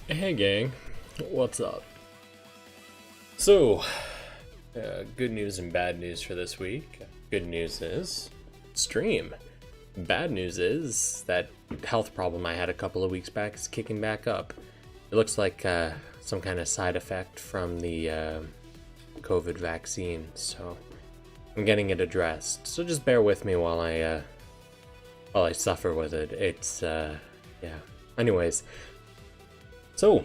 Hey gang, what's up? So, good news and bad news for this week. Good news is, stream. Bad news is, that health problem I had a couple of weeks back is kicking back up. It looks like some kind of side effect from the COVID vaccine, so I'm getting it addressed. So just bear with me while I suffer with it. It's, yeah. Anyways, so,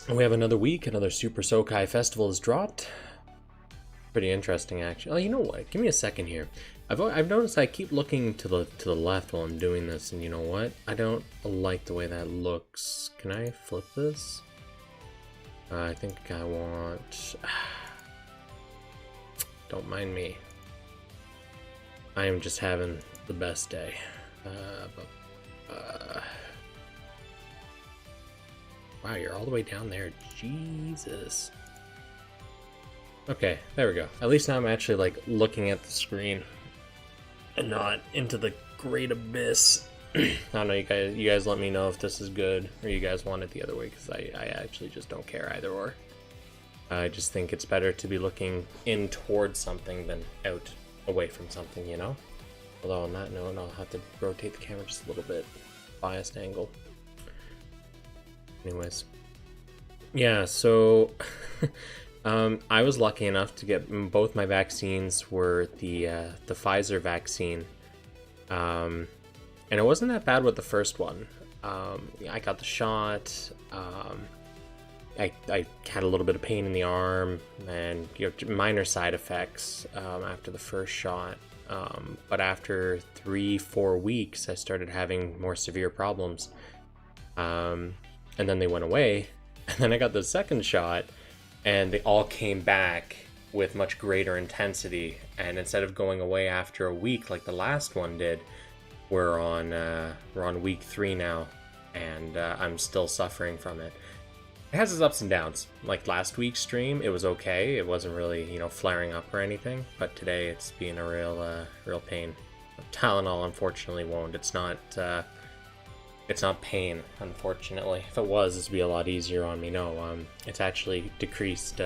we have another week, another Super Sokai festival has dropped. Pretty interesting, actually. Oh, you know what? Give me a second here. I've noticed I keep looking to the left while I'm doing this, and you know what? I don't like the way that looks. Can I flip this? I think I want... Don't mind me. I am just having the best day. Wow, you're all the way down there. Jesus. Okay, there we go. At least now I'm actually like looking at the screen and not into the great abyss. I don't know, you guys let me know if this is good or you guys want it the other way, because I actually just don't care either or. I just think it's better to be looking in towards something than out away from something, you know? Although on that note, I'll have to rotate the camera just a little bit. Biased angle. Anyways, yeah, so I was lucky enough to get both my vaccines were the Pfizer vaccine, and it wasn't that bad with the first one. I got the shot. I had a little bit of pain in the arm and minor side effects after the first shot, but after 3-4 weeks, I started having more severe problems. And then they went away, and then I got the second shot, and they all came back with much greater intensity, and instead of going away after a week like the last one did, we're on week 3 now, and I'm still suffering from it. It has its ups and downs. Like last week's stream, it was okay. It wasn't really, flaring up or anything, but today it's being a real pain. Tylenol, unfortunately, won't. It's not pain, unfortunately. If it was, this would be a lot easier on me. No, it's actually decreased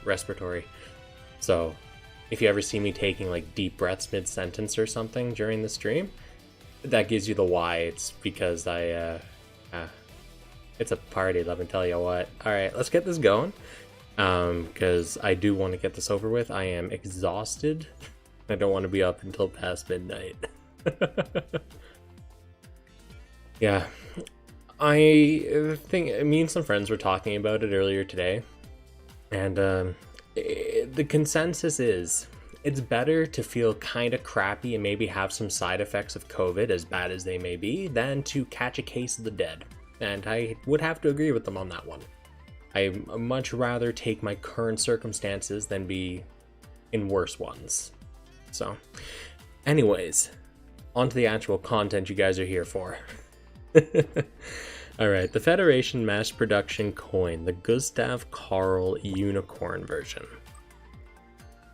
respiratory. So, if you ever see me taking like deep breaths mid-sentence or something during the stream, that gives you the why. It's because it's a party, let me tell you what. Alright, let's get this going. Because I do want to get this over with. I am exhausted. I don't want to be up until past midnight. Yeah, I think me and some friends were talking about it earlier today, and the consensus is it's better to feel kind of crappy and maybe have some side effects of COVID, as bad as they may be, than to catch a case of the dead. And I would have to agree with them on that one. I much rather take my current circumstances than be in worse ones. So, anyways, on to the actual content you guys are here for. Alright, the Federation mass production coin, the Gustav Carl unicorn version.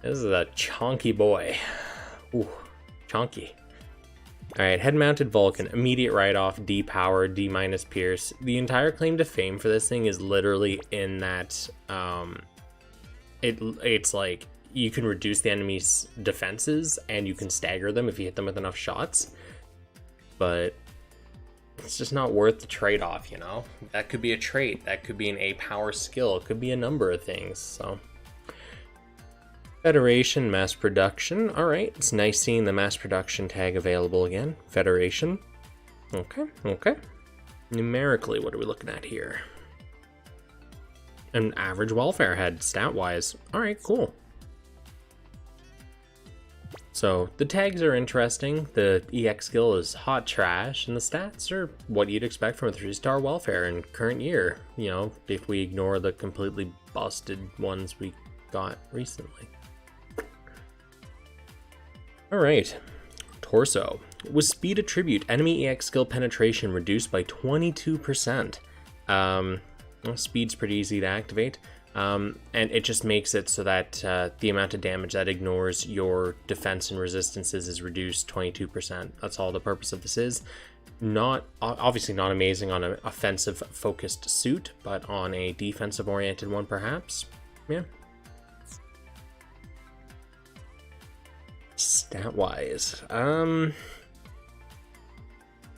This is a chonky boy. Ooh, chonky. Alright, head-mounted Vulcan, immediate write-off, D-power, D- pierce. The entire claim to fame for this thing is literally in that, it's like, you can reduce the enemy's defenses, and you can stagger them if you hit them with enough shots. But it's just not worth the trade-off, you know? That could be a trait, that could be an A-power skill, it could be a number of things, so. Federation mass production, alright, it's nice seeing the mass production tag available again. Federation, okay. Numerically, what are we looking at here? An average welfare head, stat-wise, alright, cool. So, the tags are interesting, the EX skill is hot trash, and the stats are what you'd expect from a 3-star welfare in current year, if we ignore the completely busted ones we got recently. Alright, torso. With speed attribute, enemy EX skill penetration reduced by 22%. Speed's pretty easy to activate. And it just makes it so that the amount of damage that ignores your defense and resistances is reduced 22%. That's all the purpose of this is. Not obviously not amazing on an offensive focused suit, but on a defensive oriented one perhaps. Yeah. Stat wise, okay,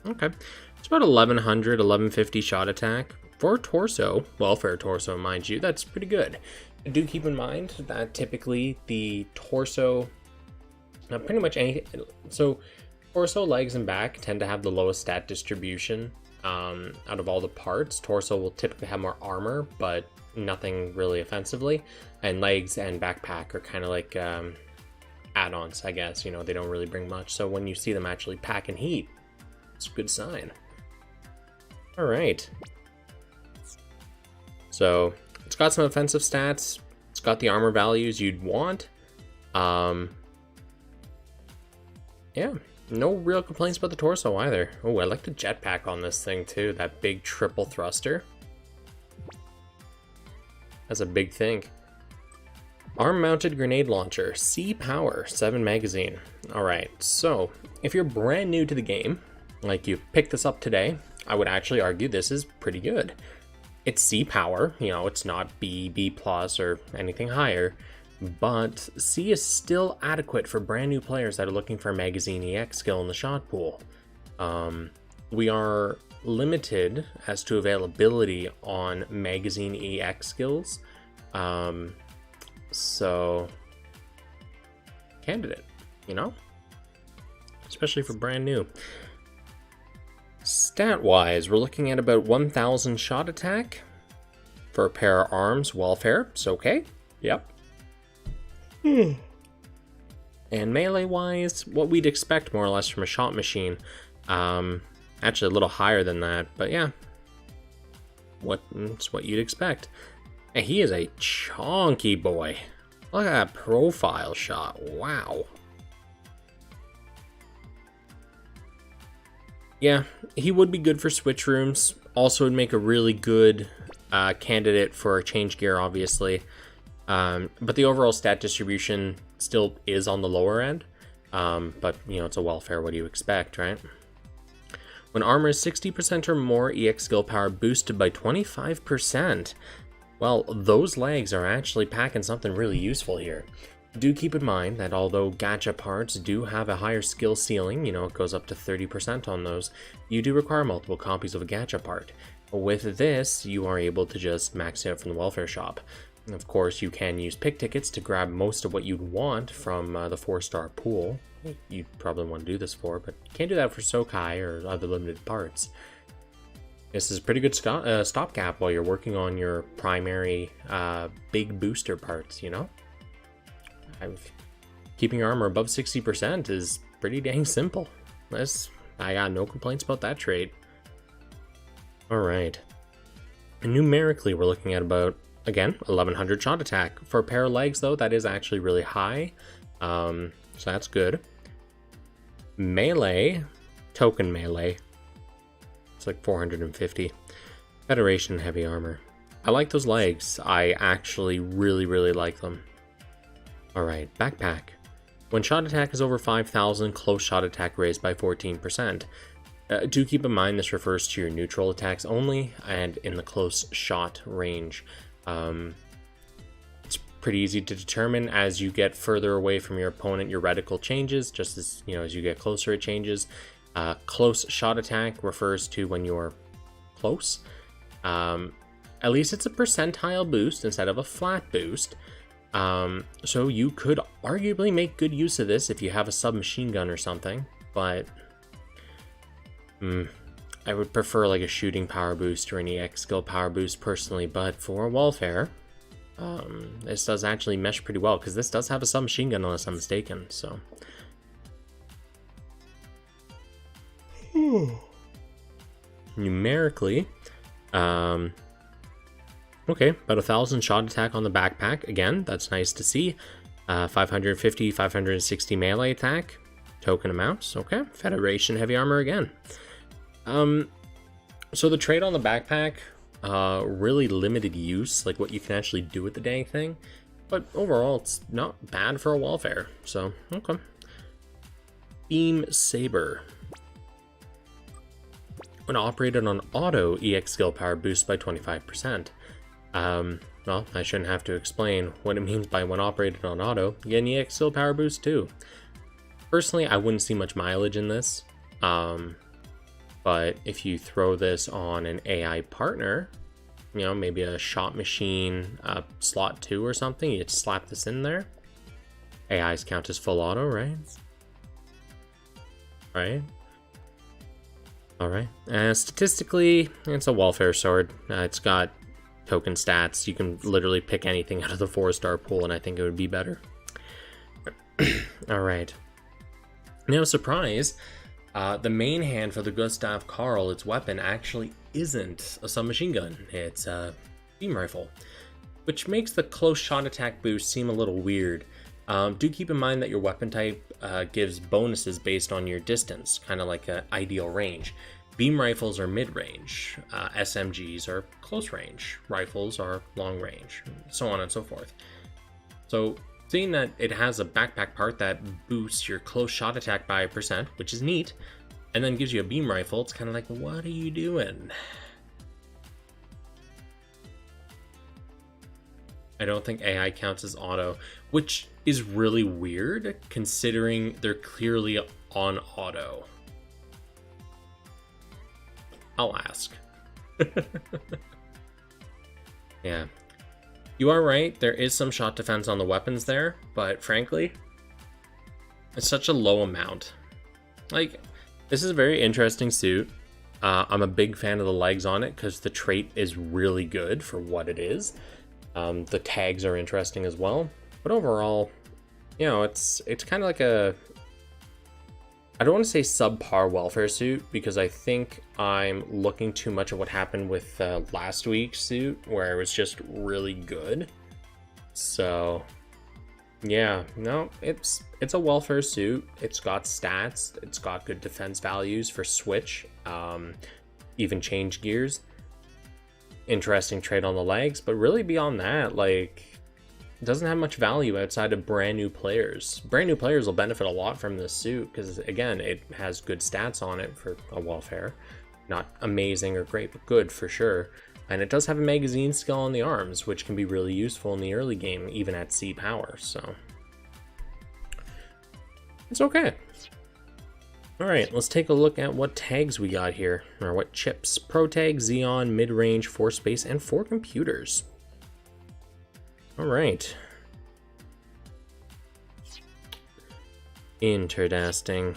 it's about 1100, 1150 shot attack for torso, welfare torso, mind you. That's pretty good. Do keep in mind that typically the torso, pretty much any, so torso, legs, and back tend to have the lowest stat distribution out of all the parts. Torso will typically have more armor, but nothing really offensively, and legs and backpack are kind of like add-ons, I guess. You know, they don't really bring much, so when you see them actually packing heat, it's a good sign. All right, so it's got some offensive stats, it's got the armor values you'd want. Yeah, no real complaints about the torso either. Oh, I like the jetpack on this thing too, that big triple thruster. That's a big thing. Arm-mounted grenade launcher, C power, 7 magazine. Alright, so if you're brand new to the game, like you picked this up today, I would actually argue this is pretty good. It's C power, you know, it's not B, B+, or anything higher, but C is still adequate for brand new players that are looking for a magazine EX skill in the shot pool. We are limited as to availability on magazine EX skills. So, candidate, you know? Especially for brand new. Stat-wise, we're looking at about 1000 shot attack for a pair of arms, welfare, Sokai, yep. And melee-wise, what we'd expect more or less from a shot machine. Actually a little higher than that, but yeah. It's what you'd expect. And he is a chonky boy. Look at that profile shot. Wow. Yeah, he would be good for switch rooms. Also would make a really good candidate for change gear, obviously. But the overall stat distribution still is on the lower end. But, you know, it's a welfare. What do you expect, right? When armor is 60% or more, EX skill power boosted by 25%. Well, those legs are actually packing something really useful here. Do keep in mind that although gacha parts do have a higher skill ceiling, you know, it goes up to 30% on those, you do require multiple copies of a gacha part. With this, you are able to just max it out from the welfare shop. And of course, you can use pick tickets to grab most of what you'd want from the 4-star pool. You'd probably want to do this for, but you can't do that for Sokai or other limited parts. This is a pretty good stopgap while you're working on your primary big booster parts, you know? Keeping your armor above 60% is pretty dang simple. I got no complaints about that trait. Alright. Numerically, we're looking at about, again, 1100 shot attack. For a pair of legs, though, that is actually really high. So that's good. Melee, token melee. It's like 450. Federation heavy armor. I like those legs. I actually really, really like them. Alright, backpack. When shot attack is over 5,000, close shot attack raised by 14%. Do keep in mind this refers to your neutral attacks only and in the close shot range. It's pretty easy to determine as you get further away from your opponent, your reticle changes, just as, you know, as you get closer it changes. Close shot attack refers to when you're close. At least it's a percentile boost instead of a flat boost. So you could arguably make good use of this if you have a submachine gun or something, but I would prefer like a shooting power boost or an EX skill power boost personally, but for welfare, this does actually mesh pretty well because this does have a submachine gun unless I'm mistaken, so. Numerically, okay, about 1,000 shot attack on the backpack. Again, that's nice to see. 550, 560 melee attack. Token amounts. Okay, Federation heavy armor again. So the trait on the backpack, really limited use, like what you can actually do with the dang thing. But overall, it's not bad for a welfare, so okay. Beam Saber. When operated on auto, EX skill power boosts by 25%. Well, I shouldn't have to explain what it means by when operated on auto. You get an EX skill power boost too. Personally, I wouldn't see much mileage in this. But if you throw this on an AI partner, you know, maybe a shot machine slot 2 or something, you just slap this in there. AIs count as full auto, right? Right? Alright. Statistically, it's a welfare sword. It's got token stats. You can literally pick anything out of the 4-star pool, and I think it would be better. Alright. Now, surprise, the main hand for the Gustav Carl, its weapon, actually isn't a submachine gun. It's a beam rifle, which makes the close shot attack boost seem a little weird. Do keep in mind that your weapon type gives bonuses based on your distance, kind of like an ideal range. Beam rifles are mid-range, SMGs are close range, rifles are long range, so on and so forth. So seeing that it has a backpack part that boosts your close shot attack by 1%, which is neat, and then gives you a beam rifle, it's kind of like, what are you doing? I don't think AI counts as auto, which is really weird considering they're clearly on auto. I'll ask. Yeah. You are right, there is some shot defense on the weapons there, but frankly, it's such a low amount. Like, this is a very interesting suit. I'm a big fan of the legs on it because the trait is really good for what it is. The tags are interesting as well, but overall, you know, it's kind of like a, I don't want to say subpar welfare suit because I think I'm looking too much at what happened with last week's suit where it was just really good. So yeah, no, it's a welfare suit. It's got stats, it's got good defense values for switch, even change gears. Interesting trait on the legs, but really beyond that, like, it doesn't have much value outside of brand new players. Brand new players will benefit a lot from this suit because, again, it has good stats on it for a welfare. Not amazing or great, but good for sure. And it does have a magazine skill on the arms, which can be really useful in the early game, even at C power, so it's okay. Alright, let's take a look at what tags we got here, or what chips. Pro Tag, Xeon, Mid-Range, 4 Space, and 4 Computers. Alright. Interesting.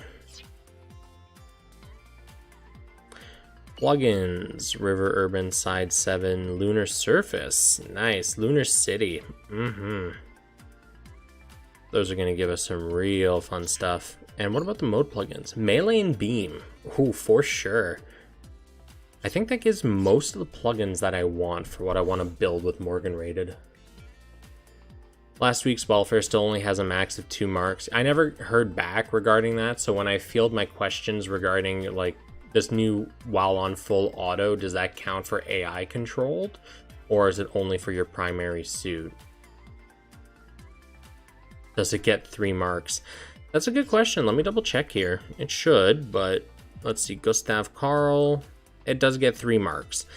Plugins, River Urban, Side 7, Lunar Surface. Nice, Lunar City. Those are going to give us some real fun stuff. And what about the mode plugins? Melee and Beam. Ooh, for sure. I think that gives most of the plugins that I want for what I want to build with Morgan Rated. Last week's welfare still only has a max of 2 marks. I never heard back regarding that, so when I field my questions regarding like this new while on full auto, does that count for AI controlled? Or is it only for your primary suit? Does it get 3 marks? That's a good question. Let me double check here. It should, but let's see. Gustav Carl, it does get 3 marks.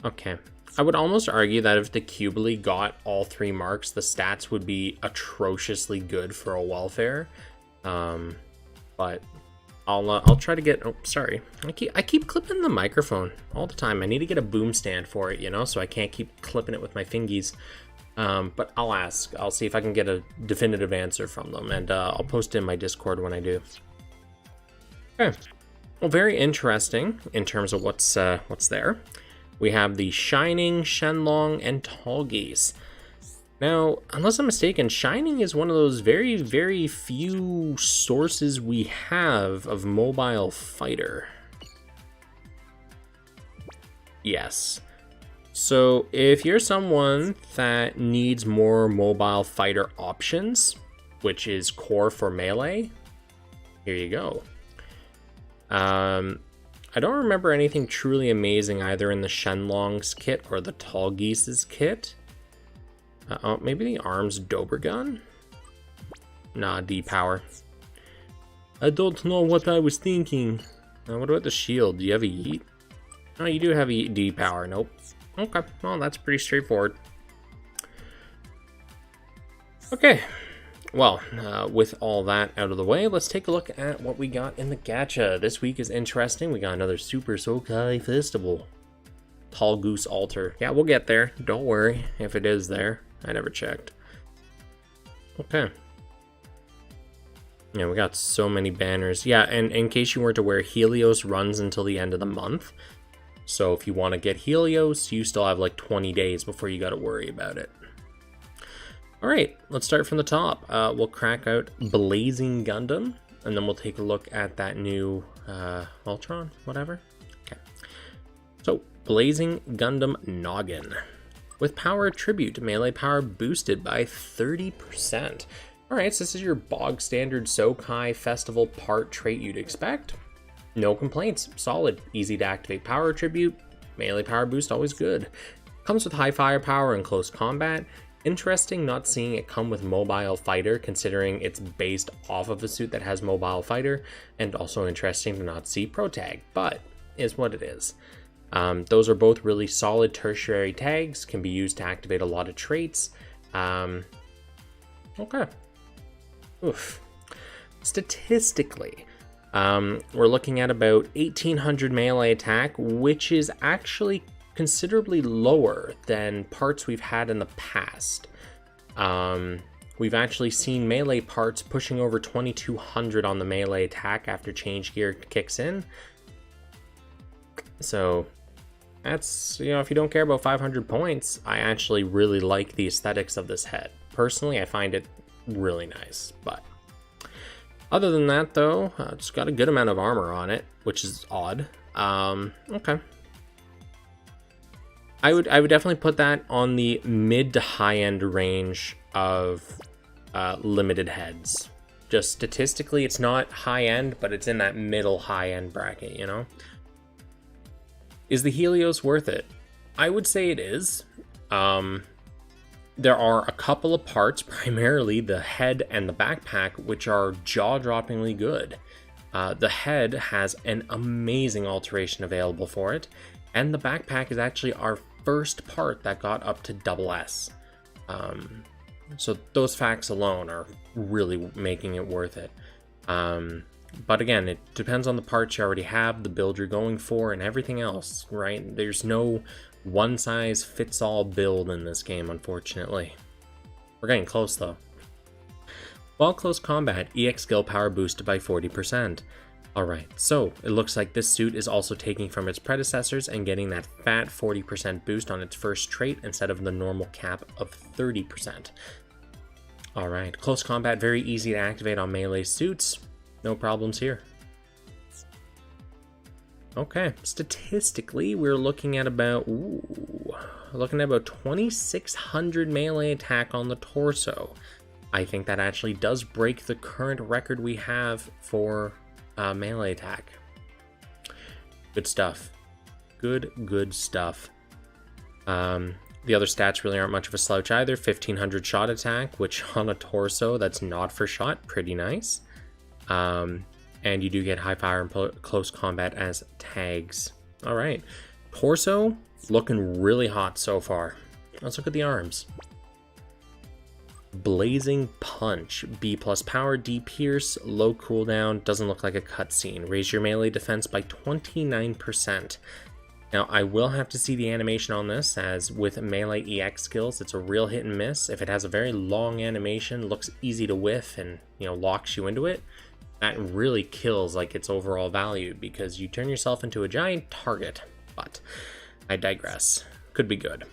Okay. I would almost argue that if the Cubely got all 3 marks, the stats would be atrociously good for a welfare. But I'll try to get. Oh, sorry. I keep clipping the microphone all the time. I need to get a boom stand for it, you know, so I can't keep clipping it with my fingies. But I'll ask. I'll see if I can get a definitive answer from them, and I'll post it in my Discord when I do. Okay. Well, very interesting in terms of what's there. We have the Shining, Shenlong, and Tallgeese. Now, unless I'm mistaken, Shining is one of those very, very few sources we have of mobile fighter. Yes. So if you're someone that needs more mobile fighter options, which is core for Melee, here you go. I don't remember anything truly amazing either in the Shenlong's kit or the Tall Geese's kit. Oh, maybe the Arms Dobergun? Nah, D-Power. I don't know what I was thinking. What about the shield? Do you have a Yeet? Oh, you do have a D-Power. Nope. Okay, well, that's pretty straightforward. Okay, well, with all that out of the way, let's take a look at what we got in the gacha. This week is interesting. We got another Super Sokai Festival. Tall Goose Altar. Yeah, we'll get there. Don't worry if it is there. I never checked. Okay. Yeah, we got so many banners. Yeah, and in case you weren't aware, Helios runs until the end of the month. So if you want to get Helios, you still have like 20 days before you got to worry about it. Alright, let's start from the top. We'll crack out Blazing Gundam, and then we'll take a look at that new Ultron, whatever. Okay. So, Blazing Gundam Noggin. With power attribute, melee power boosted by 30%. Alright, so this is your bog standard Sokai Festival part trait you'd expect. No complaints, solid, easy to activate power attribute, melee power boost, always good. Comes with high firepower and close combat. Interesting not seeing it come with mobile fighter, considering it's based off of a suit that has mobile fighter, and also interesting to not see pro tag, but is what it is. Those are both really solid tertiary tags, can be used to activate a lot of traits. Okay. Oof. Statistically, we're looking at about 1800 melee attack, which is actually considerably lower than parts we've had in the past. We've actually seen melee parts pushing over 2200 on the melee attack after change gear kicks in. So that's, you know, if you don't care about 500 points, I actually really like the aesthetics of this head. Personally, I find it really nice, but other than that though, it's got a good amount of armor on it, which is odd. Okay. I would definitely put that on the mid to high end range of limited heads. Just statistically, it's not high end, but it's in that middle high end bracket, you know? Is the Helios worth it? I would say it is. There are a couple of parts, primarily the head and the backpack, which are jaw-droppingly good. The head has an amazing alteration available for it, and the backpack is actually our first part that got up to SS. So those facts alone are really making it worth it. But again, it depends on the parts you already have, the build you're going for, and everything else, right? There's no one-size-fits-all build in this game, unfortunately. We're getting close, though. While close combat, EX skill power boosted by 40%. Alright, so it looks like this suit is also taking from its predecessors and getting that fat 40% boost on its first trait instead of the normal cap of 30%. Alright, close combat, very easy to activate on melee suits. No problems here. Okay, statistically, we're looking at about 2600 melee attack on the torso. I think that actually does break the current record we have for melee attack. Good stuff. Good stuff. The other stats really aren't much of a slouch either. 1500 shot attack, which on a torso, that's not for shot. Pretty nice. And you do get high fire and close combat as tags. All right. Torso looking really hot so far. Let's look at the arms. Blazing Punch, B+ power, D pierce, low cooldown, doesn't look like a cutscene. Raise your melee defense by 29%. Now, I will have to see the animation on this, as with melee EX skills, it's a real hit and miss. If it has a very long animation, looks easy to whiff, and, you know, locks you into it, that really kills, like, its overall value, because you turn yourself into a giant target. But I digress. Could be good.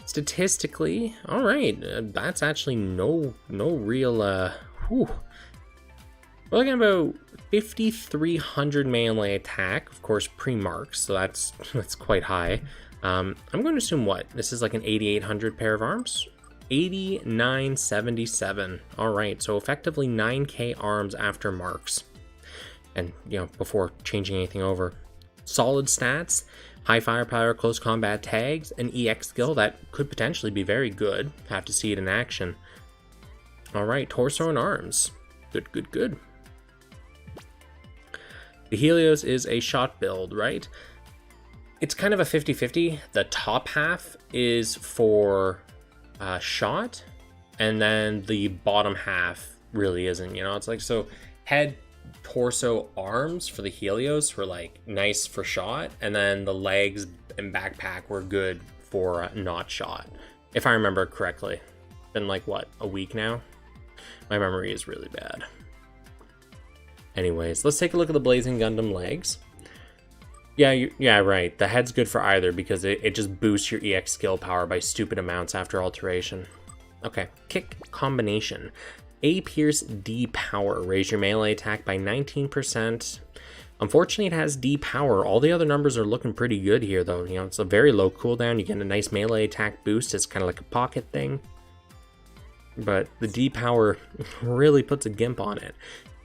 Statistically, all right, that's actually no real, We're looking at about 5300 melee attack, of course pre-marks, so that's quite high. I'm going to assume what? This is like an 8800 pair of arms? 8977. All right, so effectively 9k arms after marks. And, you know, before changing anything over. solid stats, high firepower, close combat tags, an EX skill that could potentially be very good. Have to see it in action. Alright, torso and arms. Good, good, good. The Helios is a shot build, right? It's kind of a 50-50. The top half is for shot, and then the bottom half really isn't, you know? It's like, so head, torso, arms for the Helios were like nice for shot, and then the legs and backpack were good for not shot, if I remember correctly. Been like, what, a week now? My memory is really bad. Anyways, let's take a look at the Blazing Gundam legs. Yeah, right. The head's good for either because it just boosts your EX skill power by stupid amounts after alteration. Okay, kick combination. A Pierce D power. Raise your melee attack by 19%. Unfortunately, it has D power. All the other numbers are looking pretty good here, though. You know, it's a very low cooldown. You get a nice melee attack boost. It's kind of like a pocket thing. But the D power really puts a gimp on it.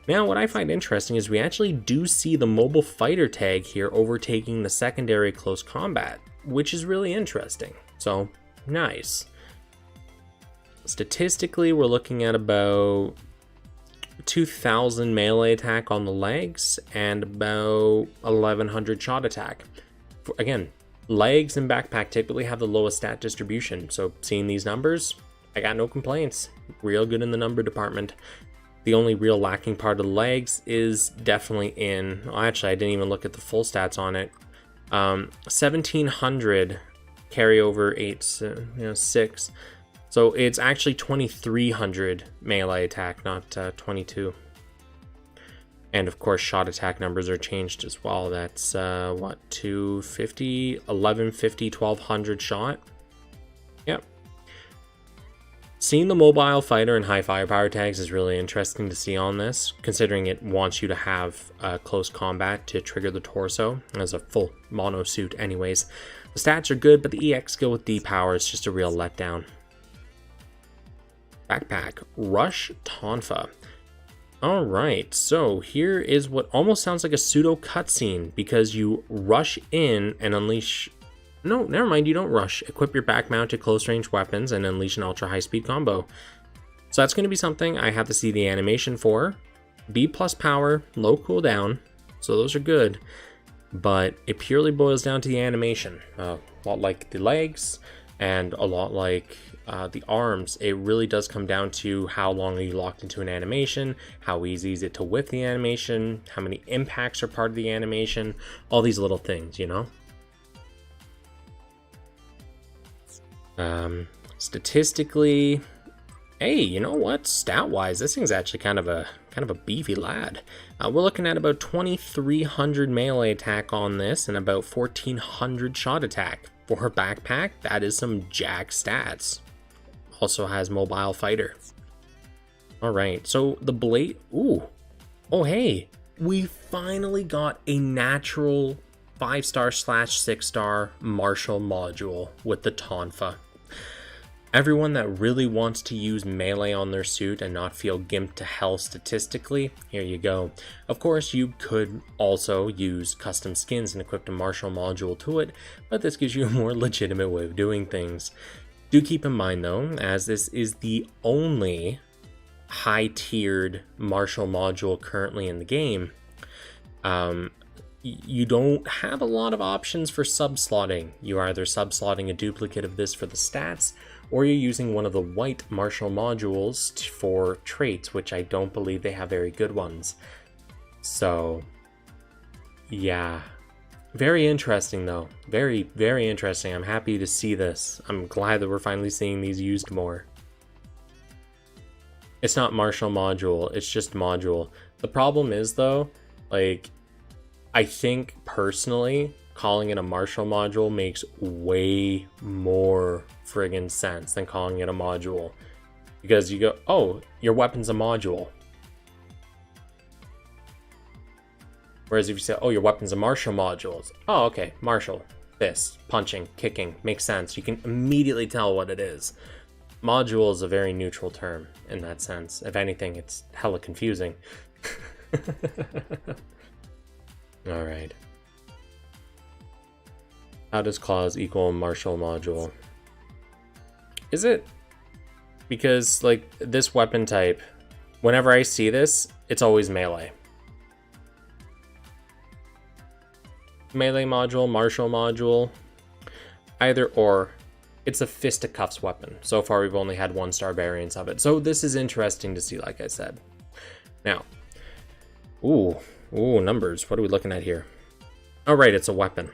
Now, what I find interesting is we actually do see the mobile fighter tag here overtaking the secondary close combat, which is really interesting. So, nice. Statistically, we're looking at about 2,000 melee attack on the legs and about 1,100 shot attack. Again, legs and backpack typically have the lowest stat distribution, so seeing these numbers, I got no complaints. Real good in the number department. The only real lacking part of the legs is definitely in, well, actually I didn't even look at the full stats on it. 1,700 carryover 6. So it's actually 2,300 melee attack, not 22. And of course shot attack numbers are changed as well. That's what, 250, 1150, 1,200 shot. Yep. Seeing the mobile fighter and high firepower tags is really interesting to see on this, considering it wants you to have close combat to trigger the torso as a full mono suit anyways. The stats are good, but the EX skill with D power is just a real letdown. Backpack, Rush Tonfa. Alright, so here is what almost sounds like a pseudo cutscene, because you rush in and unleash... No, never mind, you don't rush. Equip your back-mounted close-range weapons and unleash an ultra-high-speed combo. So that's going to be something I have to see the animation for. B+ power, low cooldown, so those are good. But it purely boils down to the animation. A lot like the legs, and a lot like the arms. It really does come down to how long are you locked into an animation, how easy is it to whiff the animation, how many impacts are part of the animation, all these little things, you know? Statistically, hey, you know what? Stat-wise, this thing's actually kind of a beefy lad. We're looking at about 2,300 melee attack on this and about 1,400 shot attack. For her backpack, that is some jack stats. Also has mobile fighter. Alright, so the blade... Ooh. Oh, hey. We finally got a natural 5-star/6-star martial module with the Tonfa. Everyone that really wants to use melee on their suit and not feel gimped to hell statistically, here you go. Of course, you could also use custom skins and equip a martial module to it, but this gives you a more legitimate way of doing things. Do keep in mind though, as this is the only high-tiered martial module currently in the game, you don't have a lot of options for sub-slotting. You are either sub-slotting a duplicate of this for the stats, or you're using one of the white martial modules for traits, which I don't believe they have very good ones. So, yeah. Very interesting though. Very, very interesting. I'm happy to see this. I'm glad that we're finally seeing these used more. It's not martial module, it's just module. The problem is though, like, I think personally, calling it a martial module makes way more friggin' sense than calling it a module. Because you go, oh, your weapon's a module. Whereas if you say, oh, your weapon's a martial module, oh, okay, martial, fist, punching, kicking, makes sense. You can immediately tell what it is. Module is a very neutral term in that sense. If anything, it's hella confusing. Alright. How does claws equal martial module? Is it? Because, like, this weapon type, whenever I see this, it's always melee. Melee module, martial module, either or. It's a fisticuffs weapon. So far, we've only had 1-star variants of it. So this is interesting to see, like I said. Now, ooh, numbers. What are we looking at here? Oh, right, it's a weapon.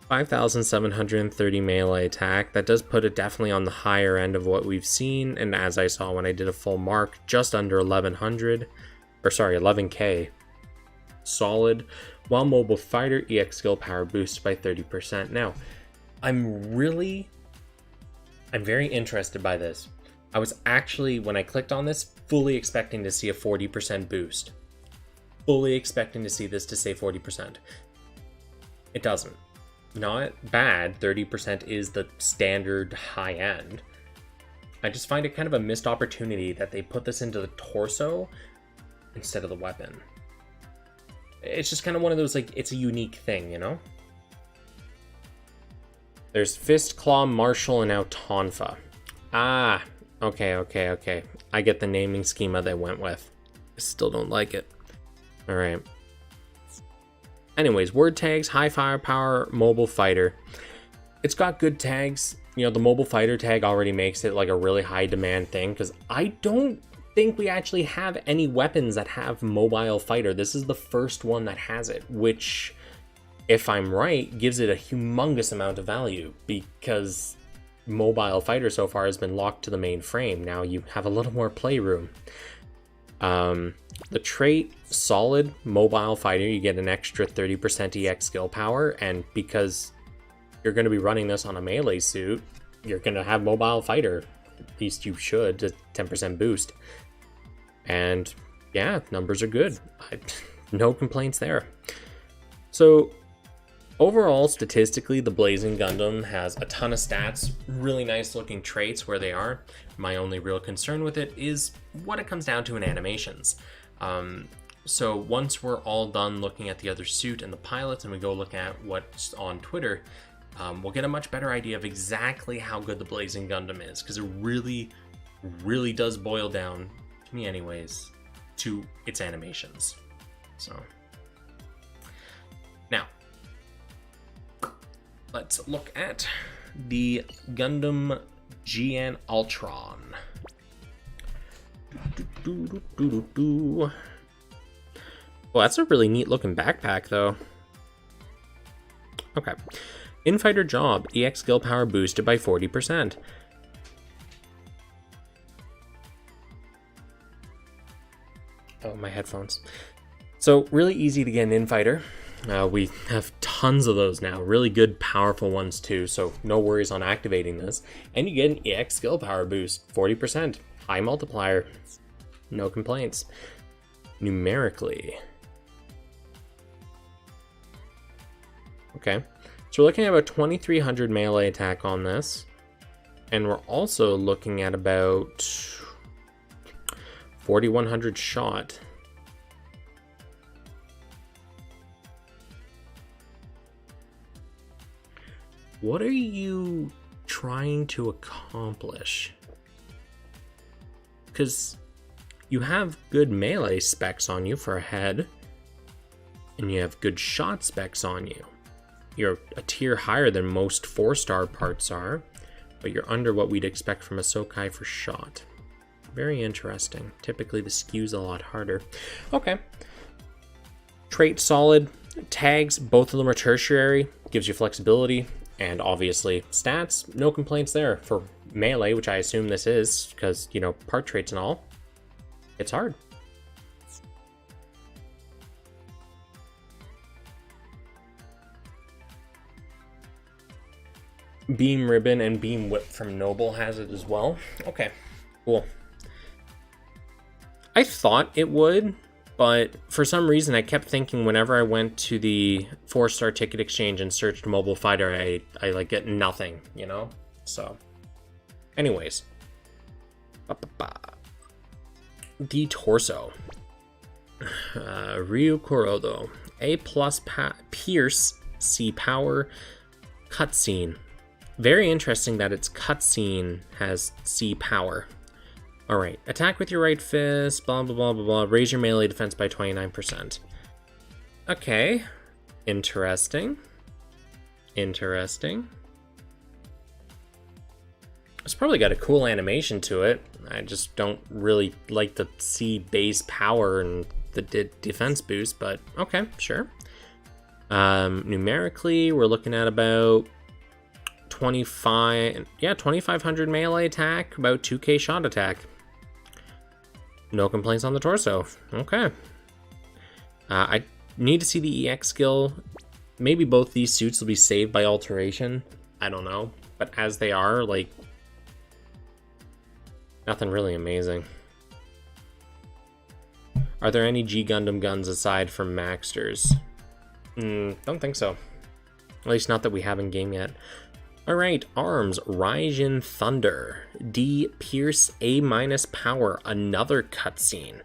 5,730 melee attack. That does put it definitely on the higher end of what we've seen. And as I saw when I did a full mark, just under 1,100, or sorry, 11k. Solid. While mobile fighter, EX skill power boosted by 30%. Now, I'm very interested by this. I was actually, when I clicked on this, fully expecting to see a 40% boost. Fully expecting to see this to say 40%. It doesn't. Not bad. 30% is the standard high end. I just find it kind of a missed opportunity that they put this into the torso instead of the weapon. It's just kind of one of those, like, it's a unique thing, you know? There's Fist, Claw, Martial, and now Tonfa. Ah, okay. I get the naming schema they went with. I still don't like it. Alright. Anyways, word tags, high firepower, mobile fighter. It's got good tags. You know, the mobile fighter tag already makes it like a really high demand thing, because I don't think we actually have any weapons that have mobile fighter. This is the first one that has it, which, if I'm right, gives it a humongous amount of value, because mobile fighter so far has been locked to the main frame. Now you have a little more playroom. The trait, solid mobile fighter, you get an extra 30% EX skill power, and because you're going to be running this on a melee suit, you're going to have mobile fighter. At least you should, a 10% boost. And yeah, numbers are good. No complaints there. So overall, statistically, the Blazing Gundam has a ton of stats, really nice looking traits where they are. My only real concern with it is what it comes down to in animations. So once we're all done looking at the other suit and the pilots and we go look at what's on Twitter, we'll get a much better idea of exactly how good the Blazing Gundam is, because it really does boil down, to me anyways, to its animations. So now let's look at the Gundam GN Ultron. Well, that's a really neat looking backpack though. Okay. Infighter job, EX skill power boosted by 40%. Oh, my headphones. So really easy to get an infighter. We have tons of those now, really good, powerful ones too, so no worries on activating this. And you get an EX skill power boost, 40%, high multiplier, no complaints. Numerically. Okay, so we're looking at about 2,300 melee attack on this, and we're also looking at about 4,100 shot. What are you trying to accomplish? Because you have good melee specs on you for a head, and you have good shot specs on you. You're a tier higher than most 4-star parts are, but you're under what we'd expect from a Sokai for shot. Very interesting. Typically the skew's a lot harder. Okay. Trait solid. Tags, both of them are tertiary. Gives you flexibility. And obviously stats, no complaints there. For melee, which I assume this is, because, you know, part traits and all, it's hard. Beam Ribbon and Beam Whip from Noble has it as well. Okay, cool. I thought it would, but for some reason I kept thinking whenever I went to the 4-star ticket exchange and searched mobile fighter, I like get nothing, you know? So, anyways. The torso. Ryu Kurodo. A+ Pierce C power, cutscene. Very interesting that its cutscene has C power. Alright, attack with your right fist, blah blah blah blah blah, raise your melee defense by 29%. Okay, interesting. Interesting. It's probably got a cool animation to it. I just don't really like the C base power and the defense boost, but okay, sure. Numerically, we're looking at about 2500 melee attack, about 2k shot attack. No complaints on the torso. Okay. I need to see the EX skill. Maybe both these suits will be saved by alteration. I don't know. But as they are, like, nothing really amazing. Are there any G Gundam guns aside from Maxters? Don't think so. At least not that we have in game yet. Alright, arms, Raijin Thunder. D, Pierce A- power, another cutscene.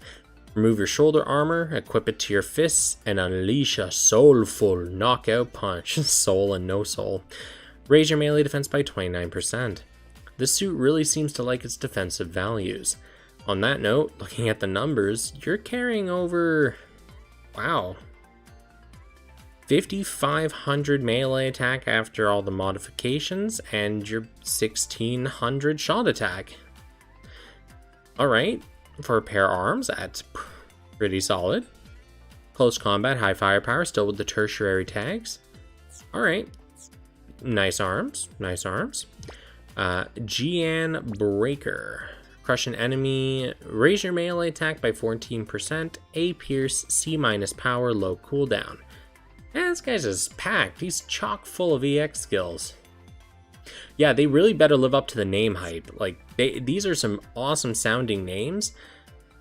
Remove your shoulder armor, equip it to your fists, and unleash a soulful knockout punch. Soul and no soul. Raise your melee defense by 29%. This suit really seems to like its defensive values. On that note, looking at the numbers, you're carrying over... wow. 5,500 melee attack after all the modifications, and your 1,600 shot attack. Alright, for a pair of arms, that's pretty solid. Close combat, high firepower, still with the tertiary tags. Alright, nice arms, nice arms. GN Breaker. Crush an enemy, raise your melee attack by 14%, A Pierce, C- power, low cooldown. This guy's just packed. He's chock full of EX skills. Yeah, they really better live up to the name hype. Like, these are some awesome sounding names,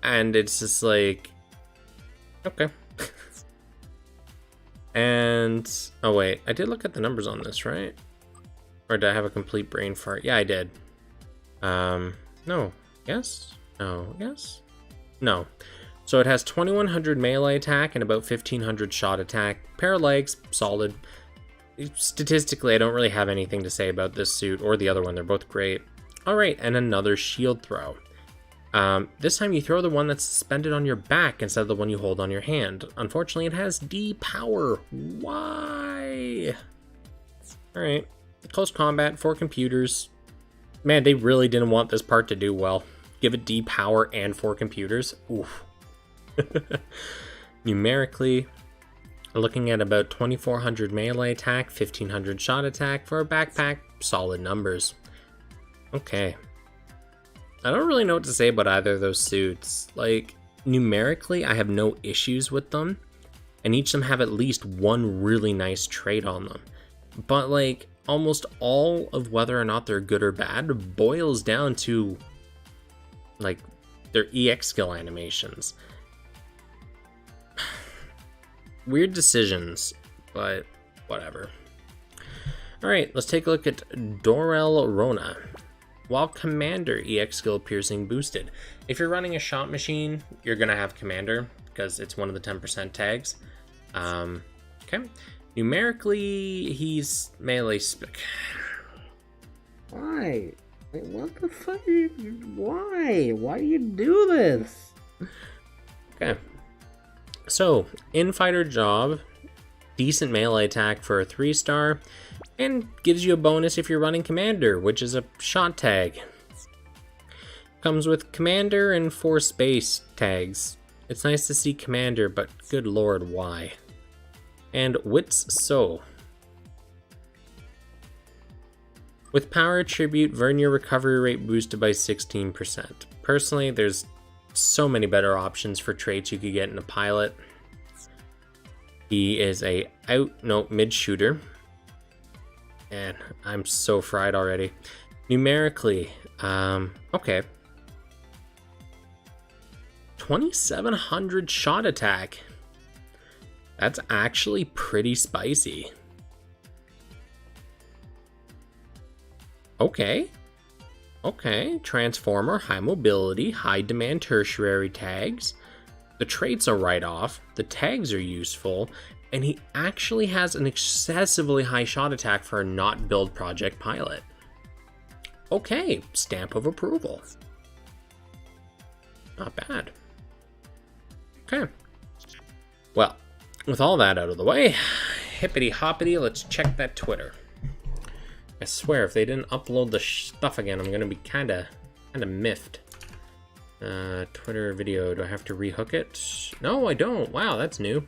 and it's just like, okay. And, oh wait, I did look at the numbers on this, right? Or did I have a complete brain fart? Yeah, I did. No, yes? No, yes? No. So it has 2100 melee attack and about 1500 shot attack. Pair of legs, solid. Statistically, I don't really have anything to say about this suit or the other one. They're both great. Alright, and another shield throw. This time you throw the one that's suspended on your back instead of the one you hold on your hand. Unfortunately, it has D power. Why? Alright. Close combat, 4 computers. Man, they really didn't want this part to do well. Give it D power and 4 computers. Oof. Numerically, we're looking at about 2400 melee attack, 1500 shot attack. For a backpack, solid numbers. Okay. I don't really know what to say about either of those suits. Like, numerically, I have no issues with them, and each of them have at least one really nice trait on them. But, like, almost all of whether or not they're good or bad boils down to, like, their EX skill animations. Weird decisions, but whatever. Alright, let's take a look at Dorel Rona. While Commander EX skill piercing boosted. If you're running a shot machine, you're going to have Commander, because it's one of the 10% tags. Okay. Numerically, he's melee spec. Why? Wait, what the fuck? Why? Why do you do this? Okay. So, Infighter job, decent melee attack for a 3-star, and gives you a bonus if you're running Commander, which is a shot tag. Comes with Commander and 4 space tags. It's nice to see Commander, but good lord, why? And Wits So. With power attribute, Vernier recovery rate boosted by 16%. Personally, there's so many better options for traits you could get in a pilot. He is a mid shooter. And I'm so fried already. Numerically, okay. 2700 shot attack. That's actually pretty spicy. Okay. Okay, Transformer, high mobility, high demand tertiary tags. The traits are right off, the tags are useful, and he actually has an excessively high shot attack for a not build project pilot. Okay, stamp of approval. Not bad. Okay. Well, with all that out of the way, hippity hoppity, let's check that Twitter. I swear, if they didn't upload the stuff again, I'm gonna be kinda miffed. Twitter video, do I have to rehook it? No, I don't. Wow, that's new.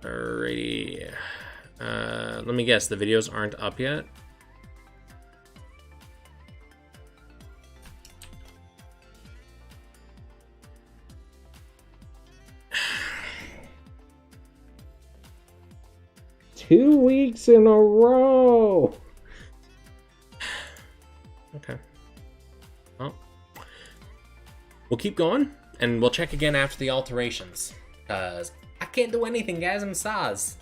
Alrighty. Let me guess, the videos aren't up yet? Two weeks in a row. Okay. Well, we'll keep going, and we'll check again after the alterations. Because I can't do anything, guys. I'm Saz.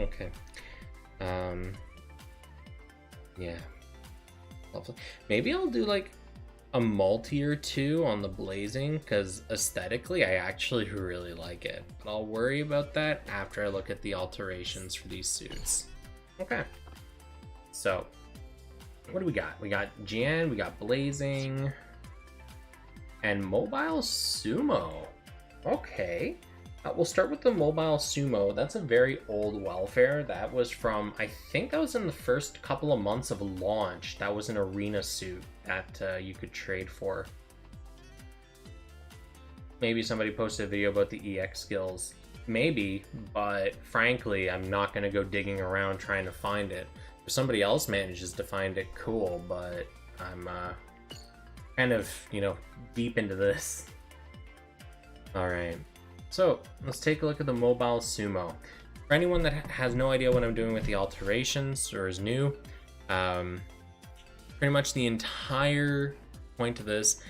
Okay. Yeah. Lovely. Maybe I'll do like a multi or two on the blazing, because aesthetically I actually really like it. But I'll worry about that after I look at the alterations for these suits. Okay. So, what do we got? We got GN, we got blazing, and mobile sumo. Okay. We'll start with the mobile sumo. That's a very old welfare. That was from, I think that was in the first couple of months of launch. That was an arena suit that you could trade for. Maybe somebody posted a video about the EX skills. Maybe, but frankly, I'm not going to go digging around trying to find it. If somebody else manages to find it, cool, but I'm kind of, you know, deep into this. All right. So let's take a look at the mobile sumo. For anyone that has no idea what I'm doing with the alterations or is new, pretty much the entire point of this,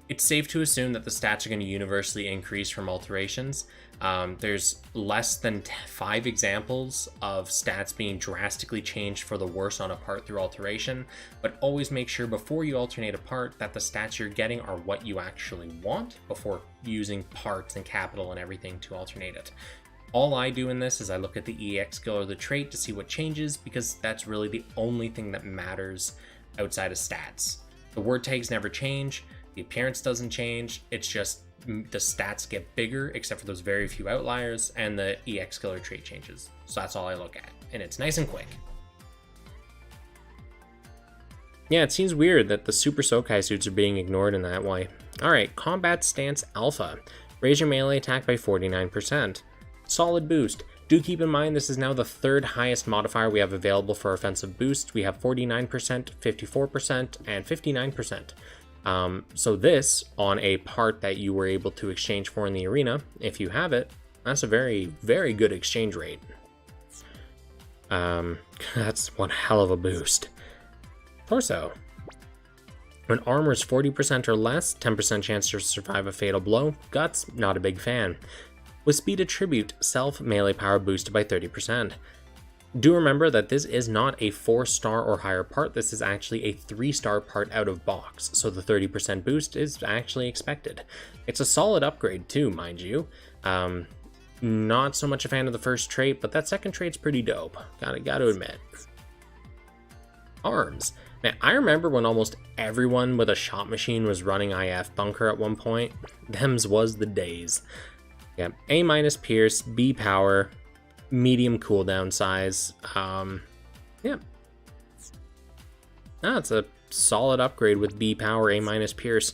it's safe to assume that the stats are going to universally increase from alterations. There's less than 5 examples of stats being drastically changed for the worse on a part through alteration, but always make sure before you alternate a part that the stats you're getting are what you actually want before using parts and capital and everything to alternate it. All I do in this is I look at the EX skill or the trait to see what changes, because that's really the only thing that matters outside of stats. The word tags never change, the appearance doesn't change, it's just the stats get bigger except for those very few outliers, and the EX skill or trait changes. So that's all I look at, and it's nice and quick. Yeah, it seems weird that the Super Sokai suits are being ignored in that way. Alright, Combat Stance Alpha. Raise your melee attack by 49%. Solid boost. Do keep in mind this is now the 3rd highest modifier we have available for offensive boost. We have 49%, 54%, and 59%. So this, on a part that you were able to exchange for in the arena, if you have it, that's a very, very good exchange rate. That's one hell of a boost. Torso. When armor is 40% or less, 10% chance to survive a fatal blow. Guts, not a big fan. With speed attribute, self melee power boosted by 30%. Do remember that this is not a 4-star or higher part, this is actually a 3-star part out of box, so the 30% boost is actually expected. It's a solid upgrade too, mind you. Not so much a fan of the first trait, but that second trait's pretty dope, gotta admit. Arms. Now, I remember when almost everyone with a shot machine was running IF Bunker at one point. Them's was the days. Yeah, A- Pierce, B power, medium cooldown size. Yeah. It's a solid upgrade with B power, A- Pierce.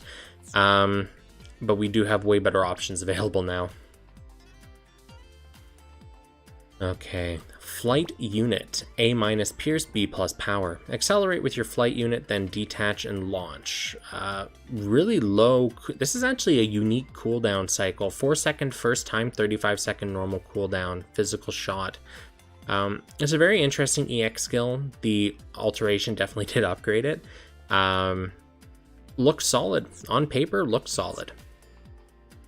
But we do have way better options available now. Okay, flight unit, A- Pierce, B plus power. Accelerate with your flight unit, then detach and launch. Really low, this is actually a unique cooldown cycle. 4-second first time, 35-second normal cooldown, physical shot. It's a very interesting EX skill. The alteration definitely did upgrade it. Looks solid, on paper looks solid.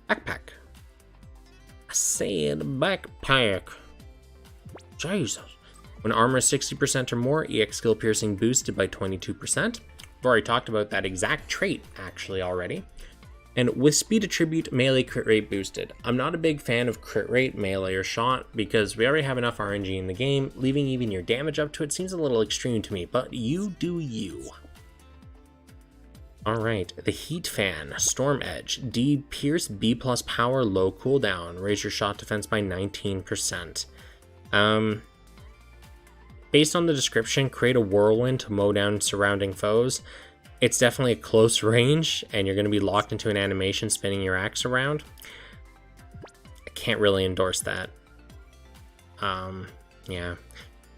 Backpack. I said backpack. Jesus. When armor is 60% or more, EX skill piercing boosted by 22%. I've already talked about that exact trait actually already. And with speed attribute, melee crit rate boosted. I'm not a big fan of crit rate, melee, or shot because we already have enough RNG in the game. Leaving even your damage up to it seems a little extreme to me, but you do you. Alright, the Heat Fan, Storm Edge, D Pierce, B plus power, low cooldown, raise your shot defense by 19%. Based on the description, create a whirlwind to mow down surrounding foes. It's definitely a close range, and you're going to be locked into an animation spinning your axe around. I can't really endorse that. Yeah.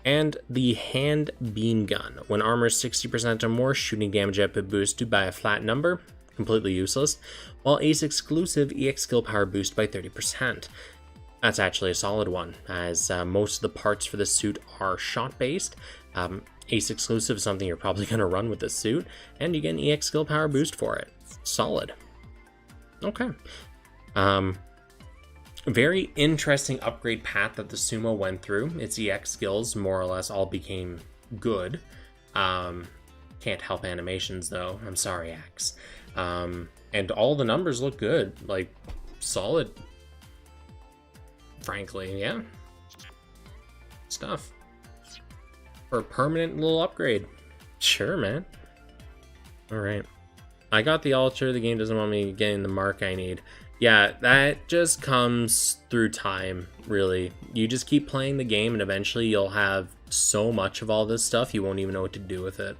And the Hand Beam Gun. When armor is 60% or more, shooting damage output boosted by a flat number. Completely useless. While Ace exclusive, EX skill power boost by 30%. That's actually a solid one, as most of the parts for the suit are shot-based. Ace exclusive is something you're probably going to run with this suit, and you get an EX skill power boost for it. Solid. Okay. Very interesting upgrade path that the Sumo went through. Its EX skills more or less all became good. Can't help animations though. I'm sorry, Axe. And all the numbers look good. Like, solid. Frankly, yeah. Stuff. For a permanent little upgrade. Sure, man. Alright. I got the altar. The game doesn't want me getting the mark I need. Yeah, that just comes through time, really. You just keep playing the game and eventually you'll have so much of all this stuff you won't even know what to do with it.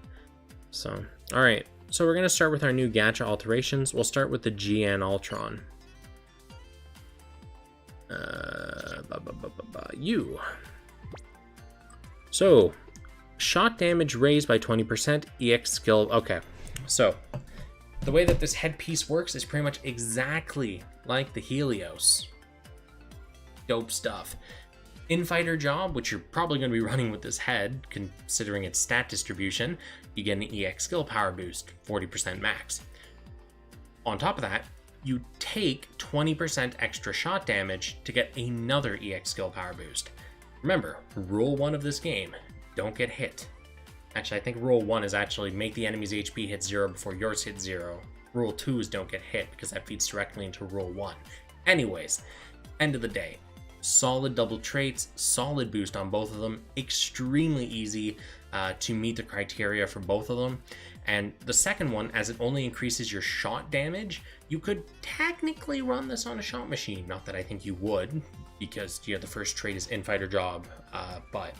So, alright. So we're going to start with our new Gacha alterations. We'll start with the GN Ultron. You. So, shot damage raised by 20%, EX skill. Okay, so the way that this headpiece works is pretty much exactly like the Helios. Dope stuff. Infighter job, which you're probably going to be running with this head, considering its stat distribution, you get an EX skill power boost, 40% max. On top of that, you take 20% extra shot damage to get another EX skill power boost. Remember, rule 1 of this game, don't get hit. Actually, I think rule 1 is actually make the enemy's HP hit 0 before yours hits 0. Rule 2 is don't get hit, because that feeds directly into rule 1. Anyways, end of the day, solid double traits, solid boost on both of them, extremely easy to meet the criteria for both of them. And the second one, as it only increases your shot damage, you could technically run this on a shot machine. Not that I think you would, because the first trait is Infighter job, but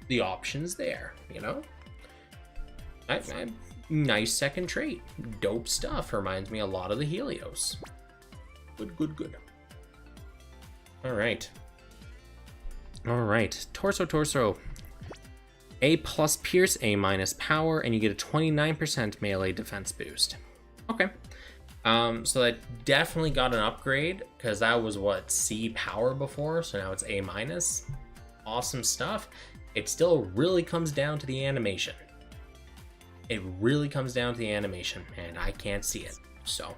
the option's there, you know? Nice second trait. Dope stuff. Reminds me a lot of the Helios. Good. Alright. Torso. A plus pierce, A minus power, and you get a 29% melee defense boost. Okay. So that definitely got an upgrade, because that was what, C power before, so now it's A minus. Awesome stuff. It still really comes down to the animation. And I can't see it. So,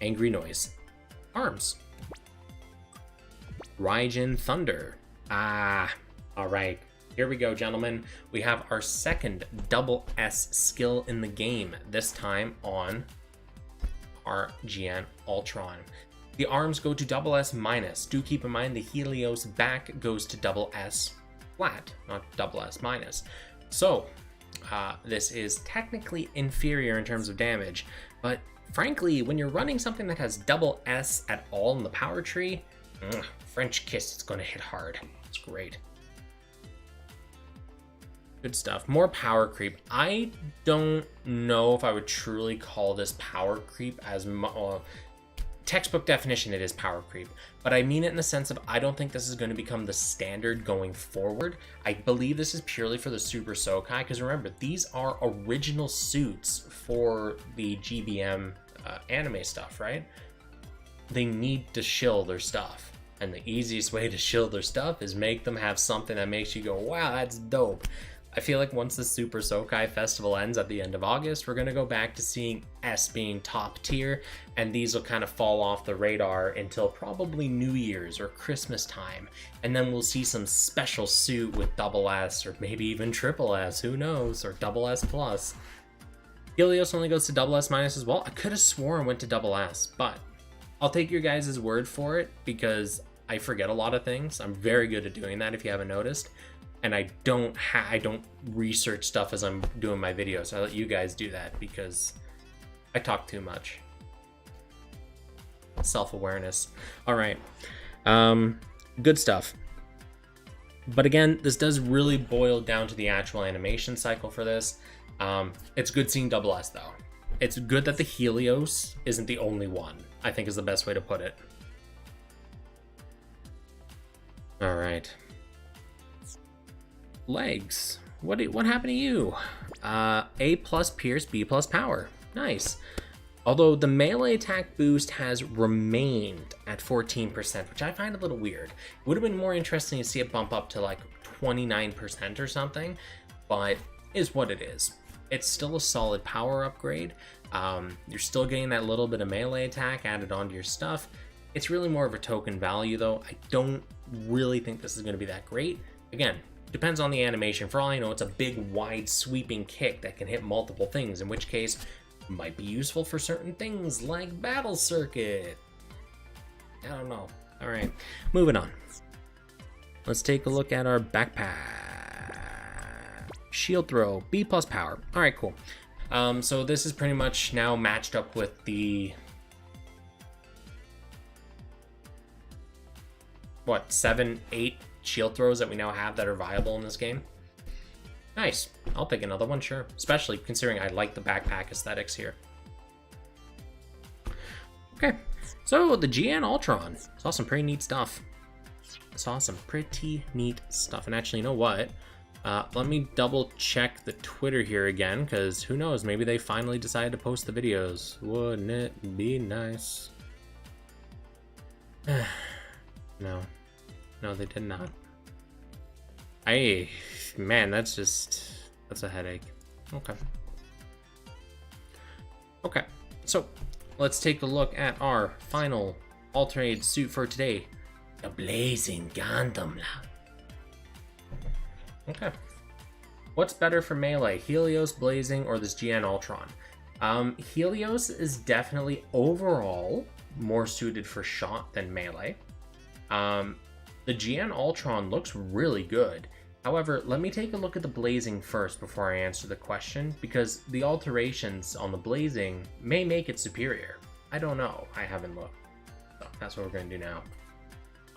angry noise. Arms. Raijin Thunder. Alright. Here we go, gentlemen. We have our second double S skill in the game, this time on our GN Ultron. The arms go to double S minus. Do keep in mind the Helios back goes to double S flat, not double S minus. So, this is technically inferior in terms of damage, but frankly, when you're running something that has double S at all in the power tree, French kiss, it's going to hit hard. It's great. Good stuff. More power creep. I don't know if I would truly call this power creep as textbook definition, it is power creep, but I mean it in the sense of I don't think this is going to become the standard going forward. I believe this is purely for the Super Sokai, because remember, these are original suits for the GBM anime stuff, right? They need to shill their stuff, and the easiest way to shill their stuff is make them have something that makes you go, wow, that's dope. I feel like once the Super Sokai Festival ends at the end of August, we're going to go back to seeing S being top tier, and these will kind of fall off the radar until probably New Year's or Christmas time, and then we'll see some special suit with double S, or maybe even triple S, who knows, or double S plus. Helios only goes to double S minus as well. I could have sworn went to double S, but I'll take your guys' word for it because I forget a lot of things. I'm very good at doing that if you haven't noticed. And I don't research stuff as I'm doing my videos. I let you guys do that because I talk too much. Self-awareness. All right. Good stuff. But again, this does really boil down to the actual animation cycle for this. It's good seeing double S though. It's good that the Helios isn't the only one, I think is the best way to put it. All right. Legs. What happened to you? A plus Pierce, B plus Power. Nice. Although the melee attack boost has remained at 14%, which I find a little weird. It would have been more interesting to see it bump up to like 29% or something, but is what it is. It's still a solid power upgrade. You're still getting that little bit of melee attack added onto your stuff. It's really more of a token value though. I don't really think this is going to be that great. Again, depends on the animation. For all I know, it's a big, wide, sweeping kick that can hit multiple things, in which case might be useful for certain things like Battle Circuit. I don't know. All right, moving on. Let's take a look at our backpack. Shield throw, B plus power. All right, cool. So this is pretty much now matched up with the 7, 8 shield throws that we now have that are viable in this game. Nice. I'll take another one, sure. Especially considering I like the backpack aesthetics here. Okay, so the GN Ultron. Saw some pretty neat stuff. And actually, you know what? Let me double check the Twitter here again, because who knows, maybe they finally decided to post the videos. Wouldn't it be nice? No, they did not. Man, that's a headache. Okay, so let's take a look at our final alternated suit for today. The Blazing Gundam. Okay. What's better for melee, Helios, Blazing, or this GN Ultron? Helios is definitely overall more suited for shot than melee. The GN Ultron looks really good. However, let me take a look at the Blazing first before I answer the question, because the alterations on the Blazing may make it superior. I don't know. I haven't looked. So that's what we're going to do now.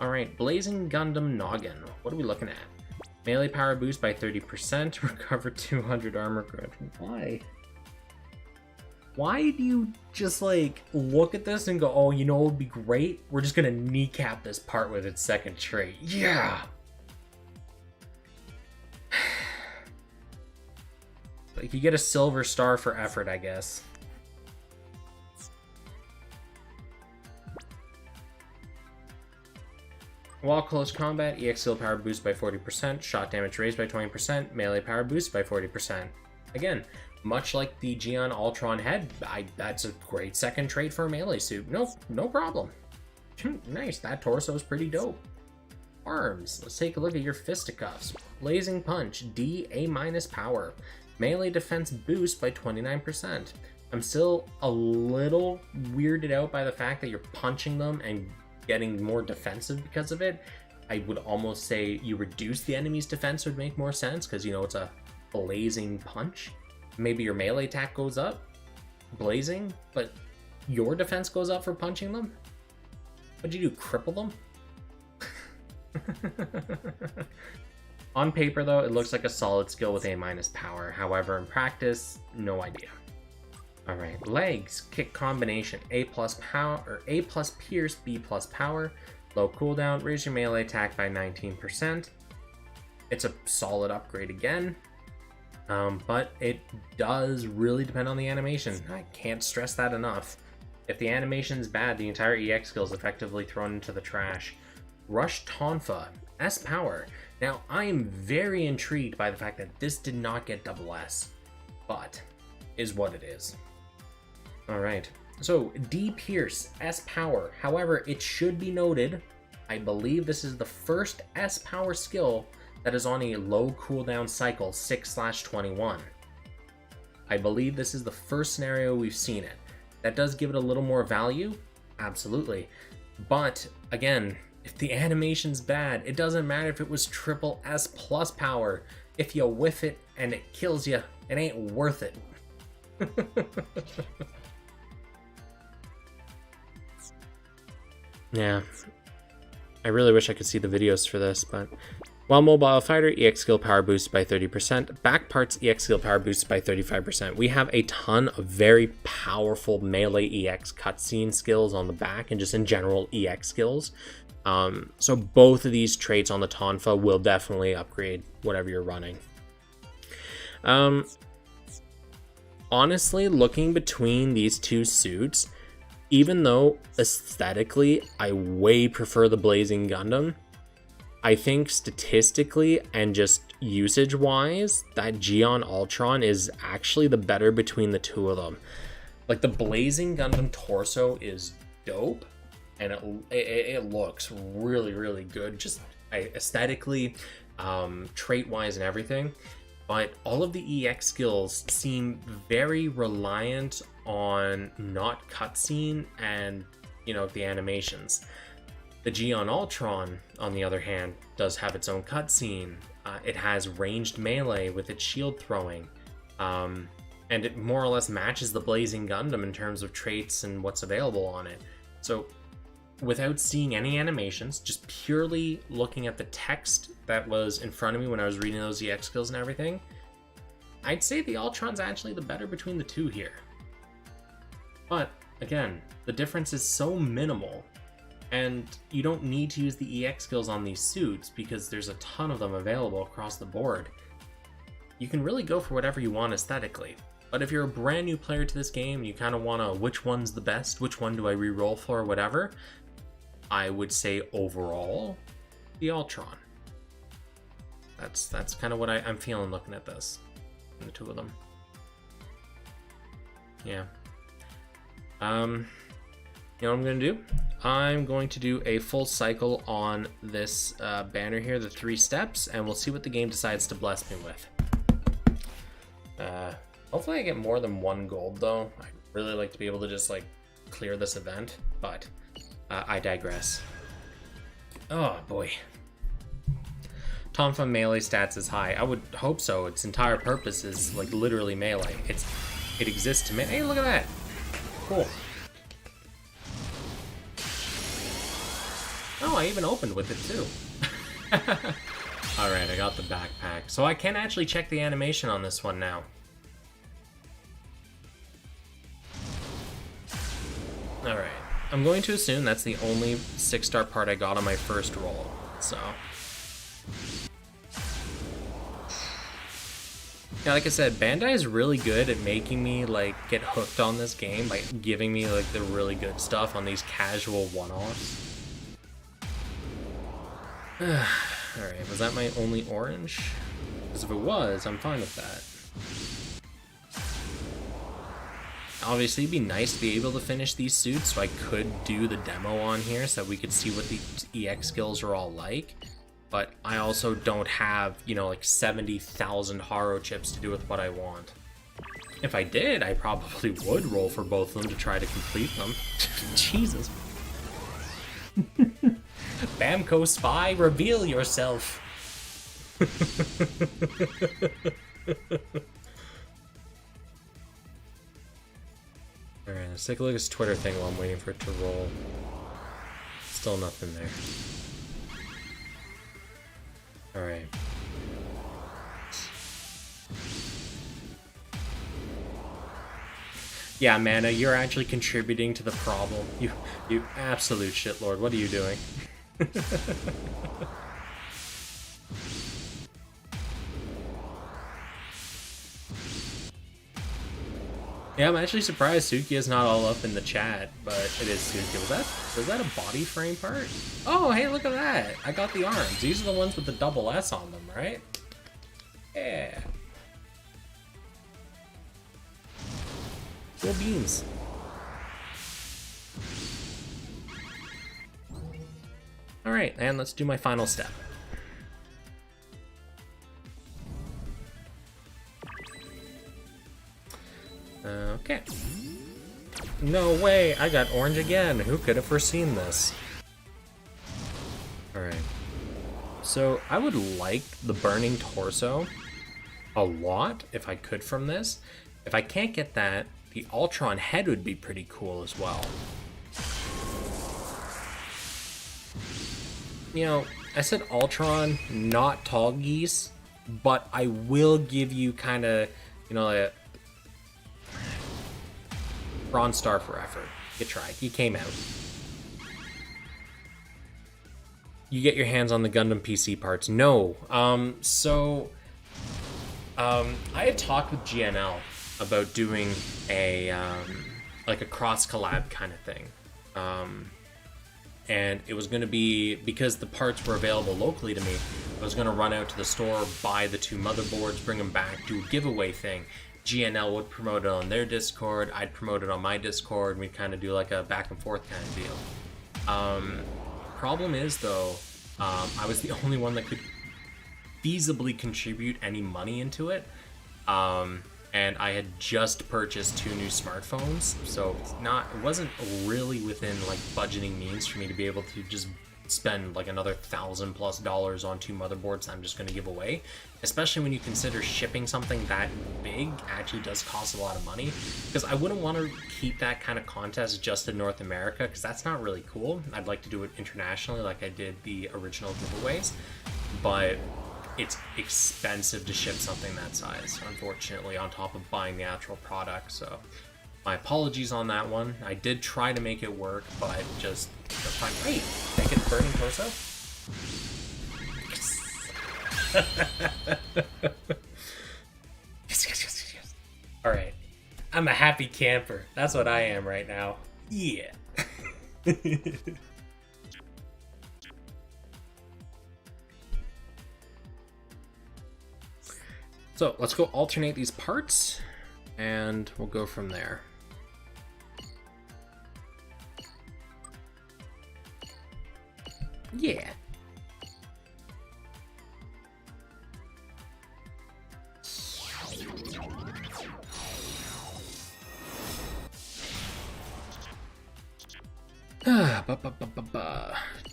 Alright, Blazing Gundam Noggin. What are we looking at? Melee power boost by 30%, recover 200 armor growth. Why? Why do you just like look at this and go, oh, you know what would be great? We're just gonna kneecap this part with its second trait. Yeah! Like, you get a silver star for effort, I guess. While close combat, EX skill power boost by 40%, shot damage raised by 20%, melee power boost by 40%. Again, much like the GN Ultron head, that's a great second trait for a melee suit. No problem. Nice, that torso is pretty dope. Arms, let's take a look at your fisticuffs. Blazing Punch, D, A- power. Melee defense boost by 29%. I'm still a little weirded out by the fact that you're punching them and getting more defensive because of it. I would almost say you reduce the enemy's defense would make more sense, because, you know, it's a blazing punch. Maybe your melee attack goes up, blazing, but your defense goes up for punching them? What'd you do, cripple them? On paper, though, it looks like a solid skill with A- power. However, in practice, no idea. All right, legs, kick combination, A plus power, or A plus pierce, B plus power. Low cooldown, raise your melee attack by 19%. It's a solid upgrade again, but it does really depend on the animation. I can't stress that enough. If the animation's bad, the entire EX skill is effectively thrown into the trash. Rush Tonfa, S power. Now, I am very intrigued by the fact that this did not get double S, but is what it is. All right, so D Pierce, S power. However, it should be noted, I believe this is the first S power skill that is on a low cooldown cycle, 6/21. I believe this is the first scenario we've seen it. That does give it a little more value, absolutely. But again, if the animation's bad, it doesn't matter if it was triple S plus power. If you whiff it and it kills you, it ain't worth it. Yeah, I really wish I could see the videos for this, but while mobile fighter, EX skill power boosted by 30%, back parts EX skill power boosted by 35%. We have a ton of very powerful melee EX cutscene skills on the back and just in general EX skills. So both of these traits on the Tonfa will definitely upgrade whatever you're running. Honestly, looking between these two suits, even though aesthetically I way prefer the Blazing Gundam, I think statistically and just usage wise, that GN Ultron is actually the better between the two of them. Like the Blazing Gundam torso is dope and it looks really good, just aesthetically, trait wise and everything. But all of the EX skills seem very reliant on not cutscene and, you know, the animations. The GN Ultron, on the other hand, does have its own cutscene. It has ranged melee with its shield throwing. And it more or less matches the Blazing Gundam in terms of traits and what's available on it. So, without seeing any animations, just purely looking at the text that was in front of me when I was reading those EX skills and everything, I'd say the Ultron's actually the better between the two here. But, again, the difference is so minimal, and you don't need to use the EX skills on these suits because there's a ton of them available across the board. You can really go for whatever you want aesthetically. But if you're a brand new player to this game, you kind of want to, which one's the best, which one do I re-roll for, or whatever, I would say overall, the Ultron. That's kind of what I'm feeling looking at this, the two of them. Yeah. You know what I'm going to do? I'm going to do a full cycle on this banner here, the 3 steps, and we'll see what the game decides to bless me with. Hopefully I get more than 1 gold though. I'd really like to be able to just like clear this event, but I digress. Oh boy. Tonfa melee stats is high. I would hope so. Its entire purpose is like literally melee. It exists to Hey, look at that. Cool. Oh, I even opened with it too. Alright, I got the backpack. So I can actually check the animation on this one now. Alright. I'm going to assume that's the only 6-star part I got on my first roll. So. Yeah, like I said, Bandai is really good at making me like get hooked on this game by giving me like the really good stuff on these casual one-offs. Alright, was that my only orange? Because if it was, I'm fine with that. Obviously, it'd be nice to be able to finish these suits so I could do the demo on here so that we could see what the EX skills are all like. But I also don't have, you know, like 70,000 Haro chips to do with what I want. If I did, I probably would roll for both of them to try to complete them. Jesus. Bamco Spy, reveal yourself. Alright, let's take a look at his Twitter thing while I'm waiting for it to roll. Still nothing there. Alright. Yeah, Mana, you're actually contributing to the problem. You absolute shitlord. What are you doing? Yeah, I'm actually surprised Suki is not all up in the chat, but it is Suki. Was that a body frame part? Oh, hey, look at that! I got the arms. These are the ones with the double S on them, right? Yeah. Cool beans. Alright, and let's do my final step. Okay. No way, I got orange again. Who could have foreseen this? Alright. So, I would like the burning torso a lot, if I could, from this. If I can't get that, the Ultron head would be pretty cool as well. You know, I said Ultron, not tall geese, but I will give you kind of, you know, a bronze star for effort. You tried. You came out. You get your hands on the Gundam PC parts. No. I had talked with GNL about doing a like a cross collab kind of thing. And it was going to be, because the parts were available locally to me, I was going to run out to the store, buy the 2 motherboards, bring them back, do a giveaway thing. GNL would promote it on their Discord, I'd promote it on my Discord, and we'd kind of do like a back and forth kind of deal. Problem is, though, I was the only one that could feasibly contribute any money into it. And I had just purchased 2 new smartphones, so it wasn't really within like budgeting means for me to be able to just spend like another $1,000+ on 2 motherboards I'm just going to give away, especially when you consider shipping something that big actually does cost a lot of money, because I wouldn't want to keep that kind of contest just in North America, because that's not really cool. I'd like to do it internationally like I did the original giveaways, but it's expensive to ship something that size, unfortunately, on top of buying the actual product. So my apologies on that one. I did try to make it work, but just fine. Wait, did I get burning torso? Yes. All right, I'm a happy camper. That's what I am right now. Yeah. So let's go alternate these parts, and we'll go from there. Yeah.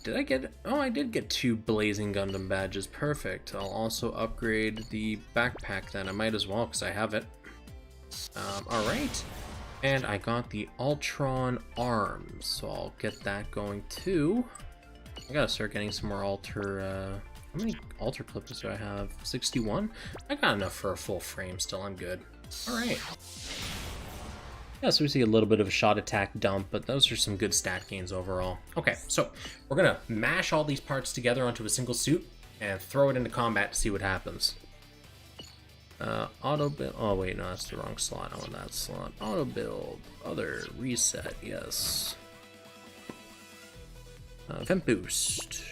Did I get... Oh, I did get 2 Blazing Gundam badges. Perfect. I'll also upgrade the backpack then. I might as well, because I have it. Alright. And I got the Ultron arms, so I'll get that going too. I gotta start getting some more how many alter clips do I have? 61? I got enough for a full frame still. I'm good. Alright. Yeah, so we see a little bit of a shot attack dump, but those are some good stat gains overall. Okay, so we're gonna mash all these parts together onto a single suit and throw it into combat to see what happens. Auto build. Oh wait, no, that's the wrong slot. I want that slot. Auto build. Other reset. Yes. Vent boost.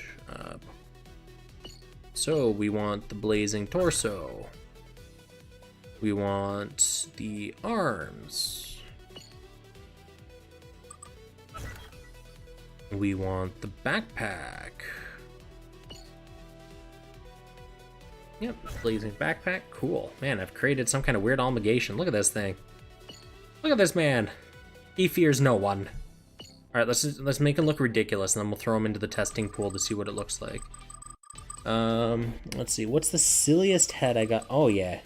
So we want the blazing torso. We want the arms. We want the backpack. Yep, blazing backpack. Cool. Man, I've created some kind of weird obligation. Look at this thing. Look at this man. He fears no one. All right, let's make it look ridiculous, and then we'll throw him into the testing pool to see what it looks like. Let's see. What's the silliest head I got? Oh yeah.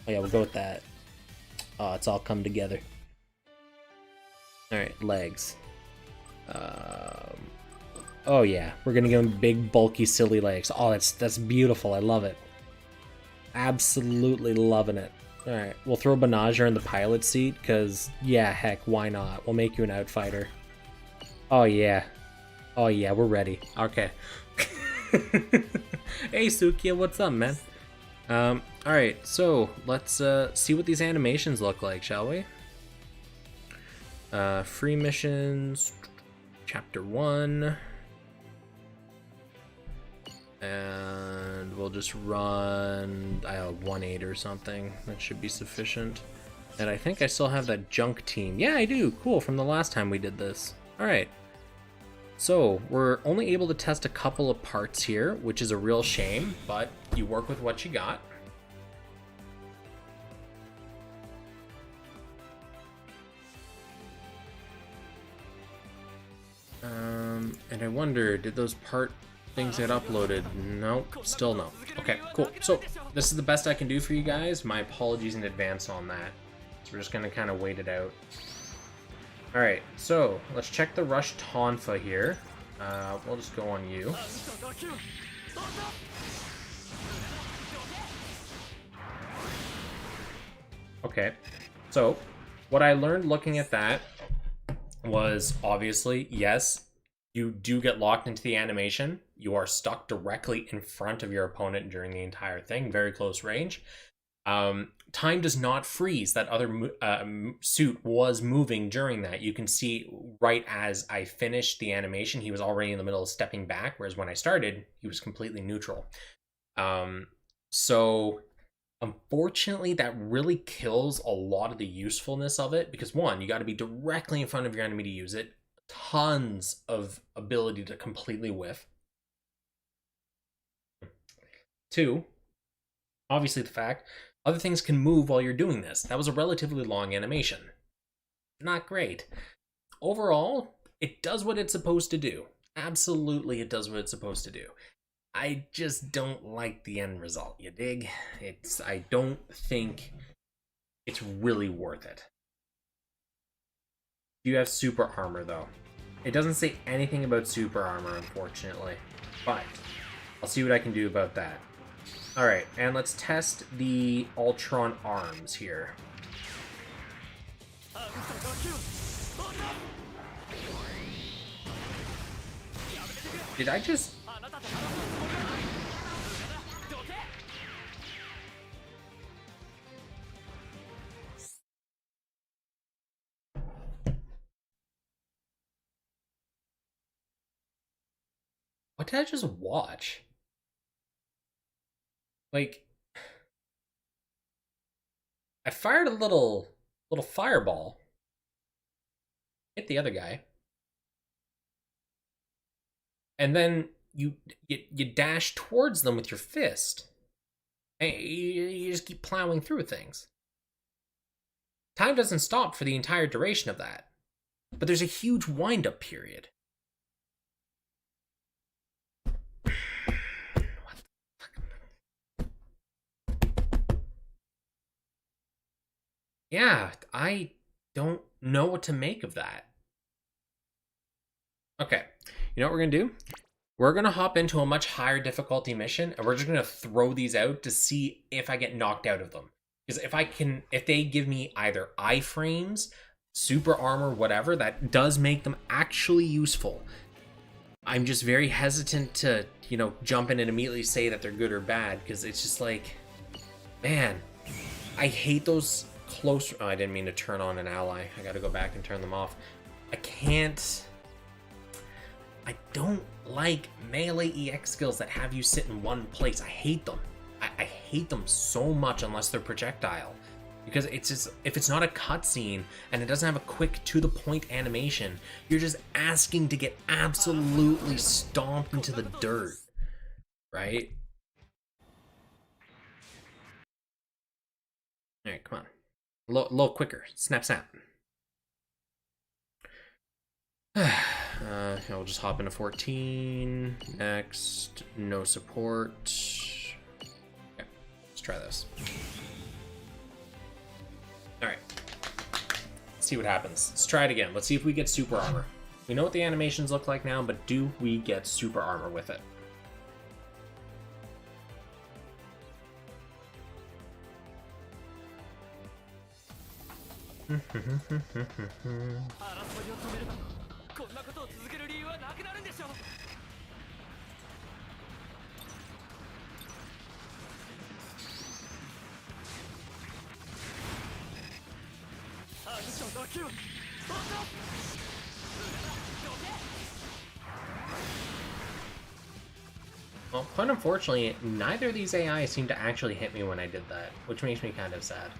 Oh yeah, we'll go with that. Oh, it's all come together. All right, legs. Oh yeah, we're gonna give him big, bulky, silly legs. Oh, that's beautiful. I love it. Absolutely loving it. All right, we'll throw Banagher in the pilot seat because, yeah, heck, why not? We'll make you an outfighter. Oh yeah, we're ready. Okay. Hey Sukia, what's up, man? All right, so let's see what these animations look like, shall we? Free missions. Chapter 1, and we'll just run 1.8 or something. That should be sufficient. And I think I still have that junk team. Yeah, I do. Cool, from the last time we did this. All right. So we're only able to test a couple of parts here, which is a real shame, but you work with what you got. wonder, did those part things get uploaded? Nope, still no. Okay, cool. So this is the best I can do for you guys. My apologies in advance on that. So we're just gonna kind of wait it out. All right, so let's check the rush tonfa here. We'll just go on you. Okay, so what I learned looking at that was obviously, yes, you do get locked into the animation. You are stuck directly in front of your opponent during the entire thing, very close range. Time does not freeze. That other suit was moving during that. You can see right as I finished the animation, he was already in the middle of stepping back, whereas when I started, he was completely neutral. So unfortunately, that really kills a lot of the usefulness of it, because one, you got to be directly in front of your enemy to use it. Tons of ability to completely whiff. Two, obviously the fact other things can move while you're doing this. That was a relatively long animation. Not great. Overall, it does what it's supposed to do. Absolutely, it does what it's supposed to do. I just don't like the end result, you dig? I don't think it's really worth it. You have super armor, though. It doesn't say anything about super armor, unfortunately. But I'll see what I can do about that. Alright, and let's test the Ultron arms here. Did I just... What did I just watch? Like, I fired a little fireball. Hit the other guy. And then you dash towards them with your fist. And you just keep plowing through things. Time doesn't stop for the entire duration of that. But there's a huge wind-up period. Yeah, I don't know what to make of that. Okay, you know what we're gonna do? We're gonna hop into a much higher difficulty mission, and we're just gonna throw these out to see if I get knocked out of them. Because if they give me either iframes, super armor, whatever, that does make them actually useful. I'm just very hesitant to, jump in and immediately say that they're good or bad, because it's just like, man, I hate those close... Oh, I didn't mean to turn on an ally. I gotta go back and turn them off. I don't like melee EX skills that have you sit in one place. I hate them. I hate them so much unless they're projectile. Because it's just, if it's not a cutscene and it doesn't have a quick to-the-point animation, you're just asking to get absolutely stomped into the dirt. Right? Alright, come on. A little quicker. Snap, snap. We'll just hop into 14. Next. No support. Okay, let's try this. Alright. Let's see what happens. Let's try it again. Let's see if we get super armor. We know what the animations look like now, but do we get super armor with it? Well, quite unfortunately, neither of these AI seem to actually hit me when I did that, which makes me kind of sad.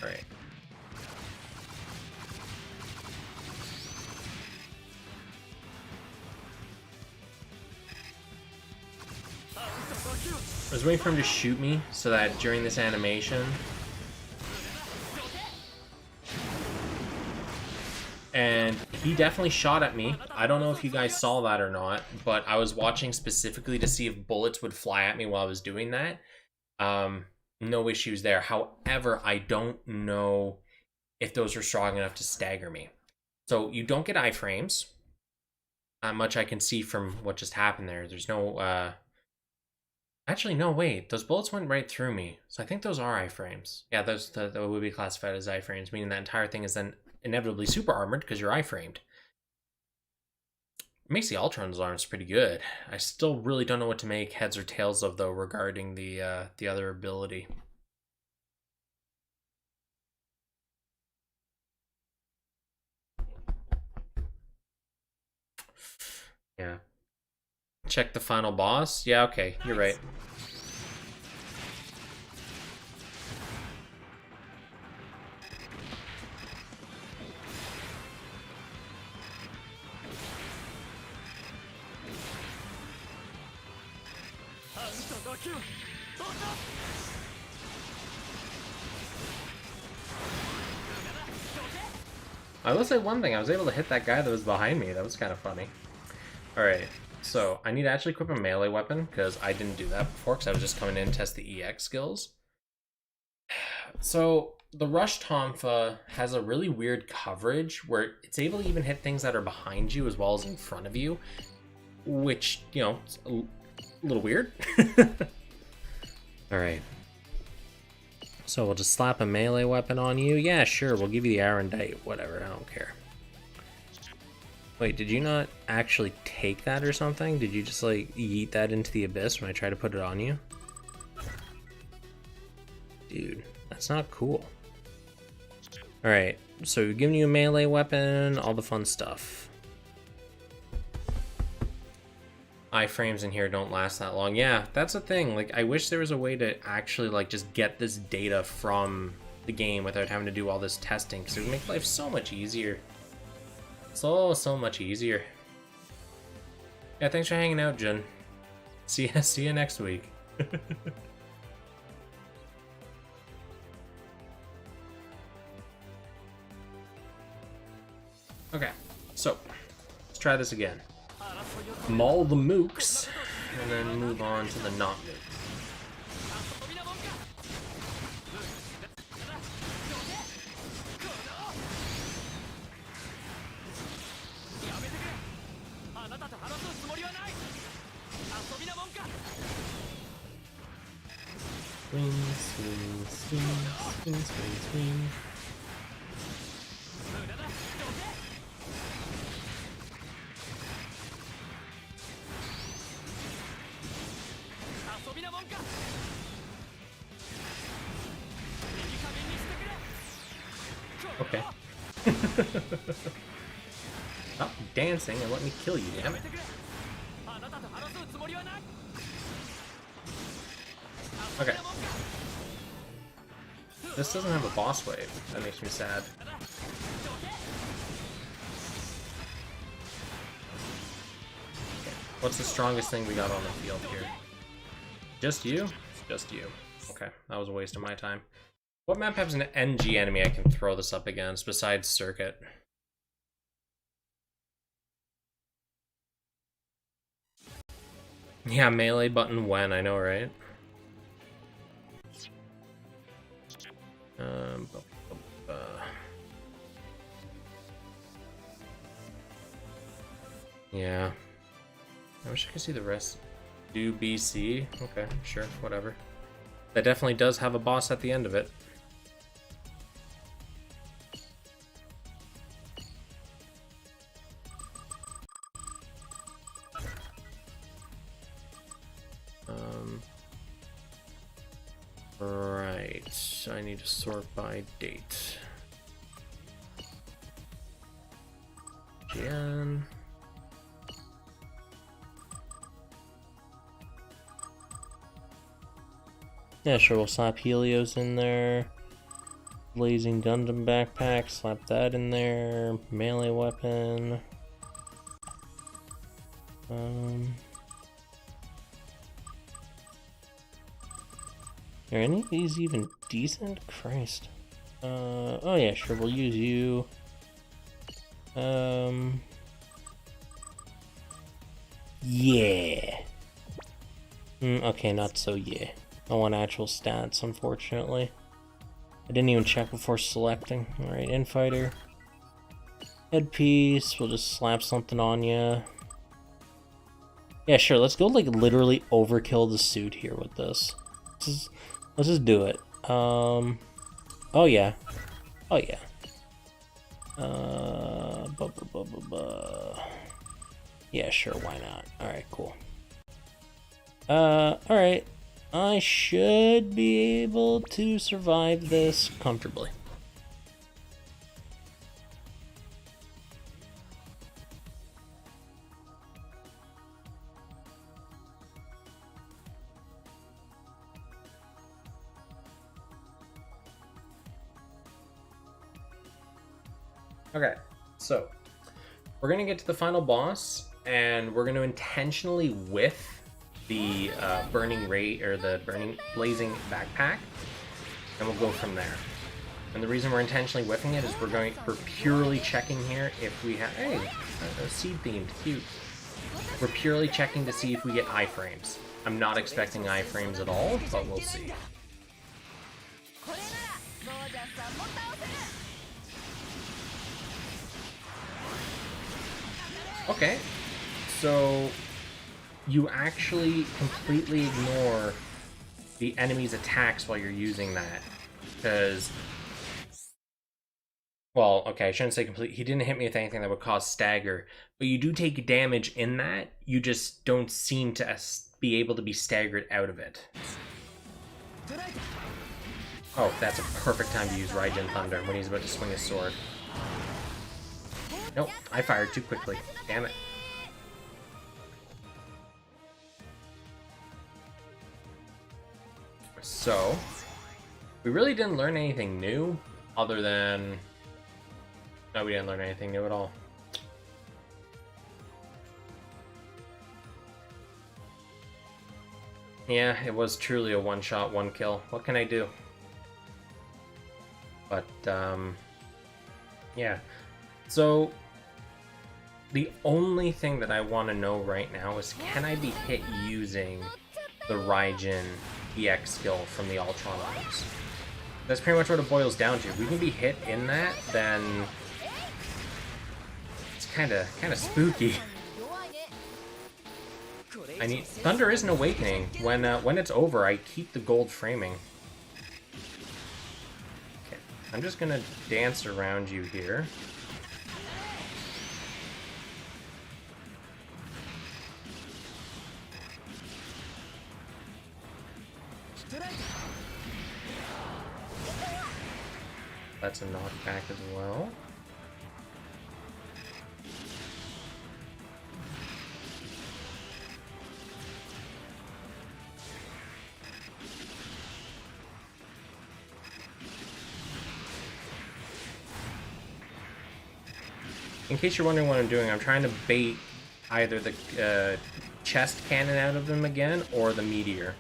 Alright. I was waiting for him to shoot me so that during this animation... And he definitely shot at me. I don't know if you guys saw that or not, but I was watching specifically to see if bullets would fly at me while I was doing that. No issues there. However, I don't know if those were strong enough to stagger me. So you don't get iframes. Not much I can see from what just happened there. There's no, actually, no, wait. Those bullets went right through me. So I think those are iframes. Yeah, those would be classified as iframes, meaning that entire thing is then inevitably super armored because you're iframed. It makes the Ultron's arms pretty good. I still really don't know what to make heads or tails of, though, regarding the other ability. Yeah. Check the final boss? Yeah, okay, you're right. I will say one thing, I was able to hit that guy that was behind me. That was kind of funny. Alright, so I need to actually equip a melee weapon, because I didn't do that before, because I was just coming in to test the EX skills. So, the Rush Tonfa has a really weird coverage, where it's able to even hit things that are behind you as well as in front of you, which, you know, it's a little weird. Alright. So we'll just slap a melee weapon on you. Yeah, sure, we'll give you the Arendite, whatever, I don't care. Wait, did you not actually take that or something? Did you just, like, yeet that into the abyss when I try to put it on you? Dude, that's not cool. Alright, so we've given you a melee weapon, all the fun stuff. Iframes in here don't last that long. Yeah, that's the thing. Like, I wish there was a way to actually, like, just get this data from the game without having to do all this testing, because it would make life so much easier. So much easier. Yeah, thanks for hanging out, Jun. See you next week. Okay, so let's try this again. Maul the mooks, and then move on to the not mooks. Swing, swing, swing, swing, swing, swing. Okay. Stop dancing and let me kill you, damn it. Okay. This doesn't have a boss wave. That makes me sad. Okay. What's the strongest thing we got on the field here? Just you? Just you. Okay, that was a waste of my time. What map has an NG enemy I can throw this up against besides Circuit? Yeah, melee button when, I know, right? Yeah. I wish I could see the rest. Do BC? Okay, sure, whatever. That definitely does have a boss at the end of it. Right, I need to sort by date. GN. Yeah, sure, we'll slap Helios in there. Blazing Gundam backpack, slap that in there. Melee weapon. Are any of these even decent? Christ. Oh yeah, sure, we'll use you. Yeah. Okay, not so yeah. I want actual stats, unfortunately. I didn't even check before selecting. Alright, infighter. Headpiece, we'll just slap something on ya. Yeah, sure, let's go like literally overkill the suit here with this. Let's just do it. Oh yeah. Oh yeah. Yeah, sure, why not? Alright, cool. Alright. I should be able to survive this comfortably. Okay, so we're gonna get to the final boss, and we're gonna intentionally whiff the burning ray or the blazing backpack, and we'll go from there. And the reason we're intentionally whiffing it is we're purely checking here if we have a seed themed, cute. We're purely checking to see if we get iframes. I'm not expecting iframes at all, but we'll see. Okay, so you actually completely ignore the enemy's attacks while you're using that, because, well, okay, I shouldn't say complete. He didn't hit me with anything that would cause stagger, but you do take damage in that. You just don't seem to be able to be staggered out of it. Oh, that's a perfect time to use Raijin Thunder when he's about to swing his sword. Nope, I fired too quickly. Damn it. So, we really didn't learn anything new, other than... No, we didn't learn anything new at all. Yeah, it was truly a one-shot, one-kill. What can I do? But, yeah. So, the only thing that I want to know right now is, can I be hit using the Raijin EX skill from the Ultron arms? That's pretty much what it boils down to. If we can be hit in that, then it's kind of spooky. I need Thunder is an awakening. When it's over, I keep the gold framing. Okay, I'm just gonna dance around you here. That's a knockback as well. In case you're wondering what I'm doing, I'm trying to bait either the chest cannon out of them again or the meteor.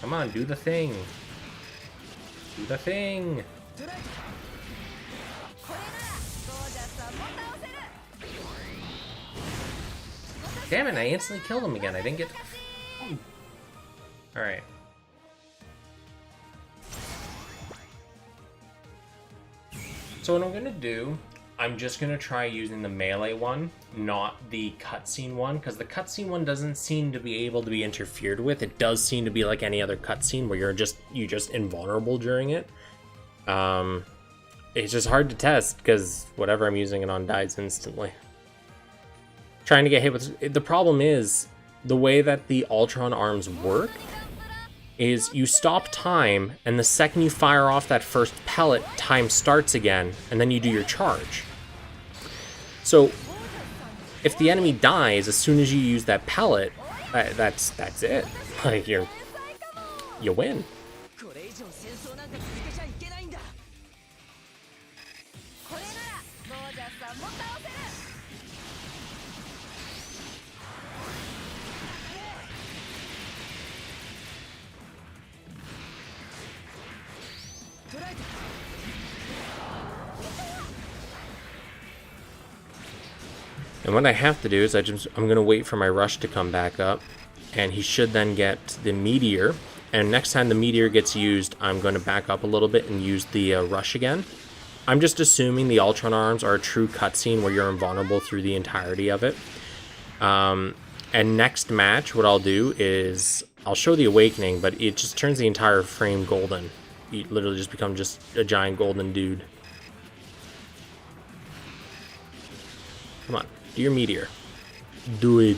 Come on, do the thing. Do the thing. Damn it, I instantly killed him again. I didn't get... Alright. So what I'm gonna do, I'm just gonna try using the melee one, not the cutscene one, because the cutscene one doesn't seem to be able to be interfered with. It does seem to be like any other cutscene where you're just invulnerable during it. It's just hard to test because whatever I'm using it on dies instantly. Trying to get hit with... The problem is, the way that the Ultron arms work is you stop time, and the second you fire off that first pellet, time starts again, and then you do your charge. So, if the enemy dies as soon as you use that pellet, that's it. Like, you win. And what I have to do is I'm going to wait for my rush to come back up, and he should then get the meteor. And next time the meteor gets used, I'm going to back up a little bit and use the rush again. I'm just assuming the Ultron arms are a true cutscene where you're invulnerable through the entirety of it. And next match, what I'll do is I'll show the awakening, but it just turns the entire frame golden. You literally just become just a giant golden dude. Come on, do your meteor. Do it.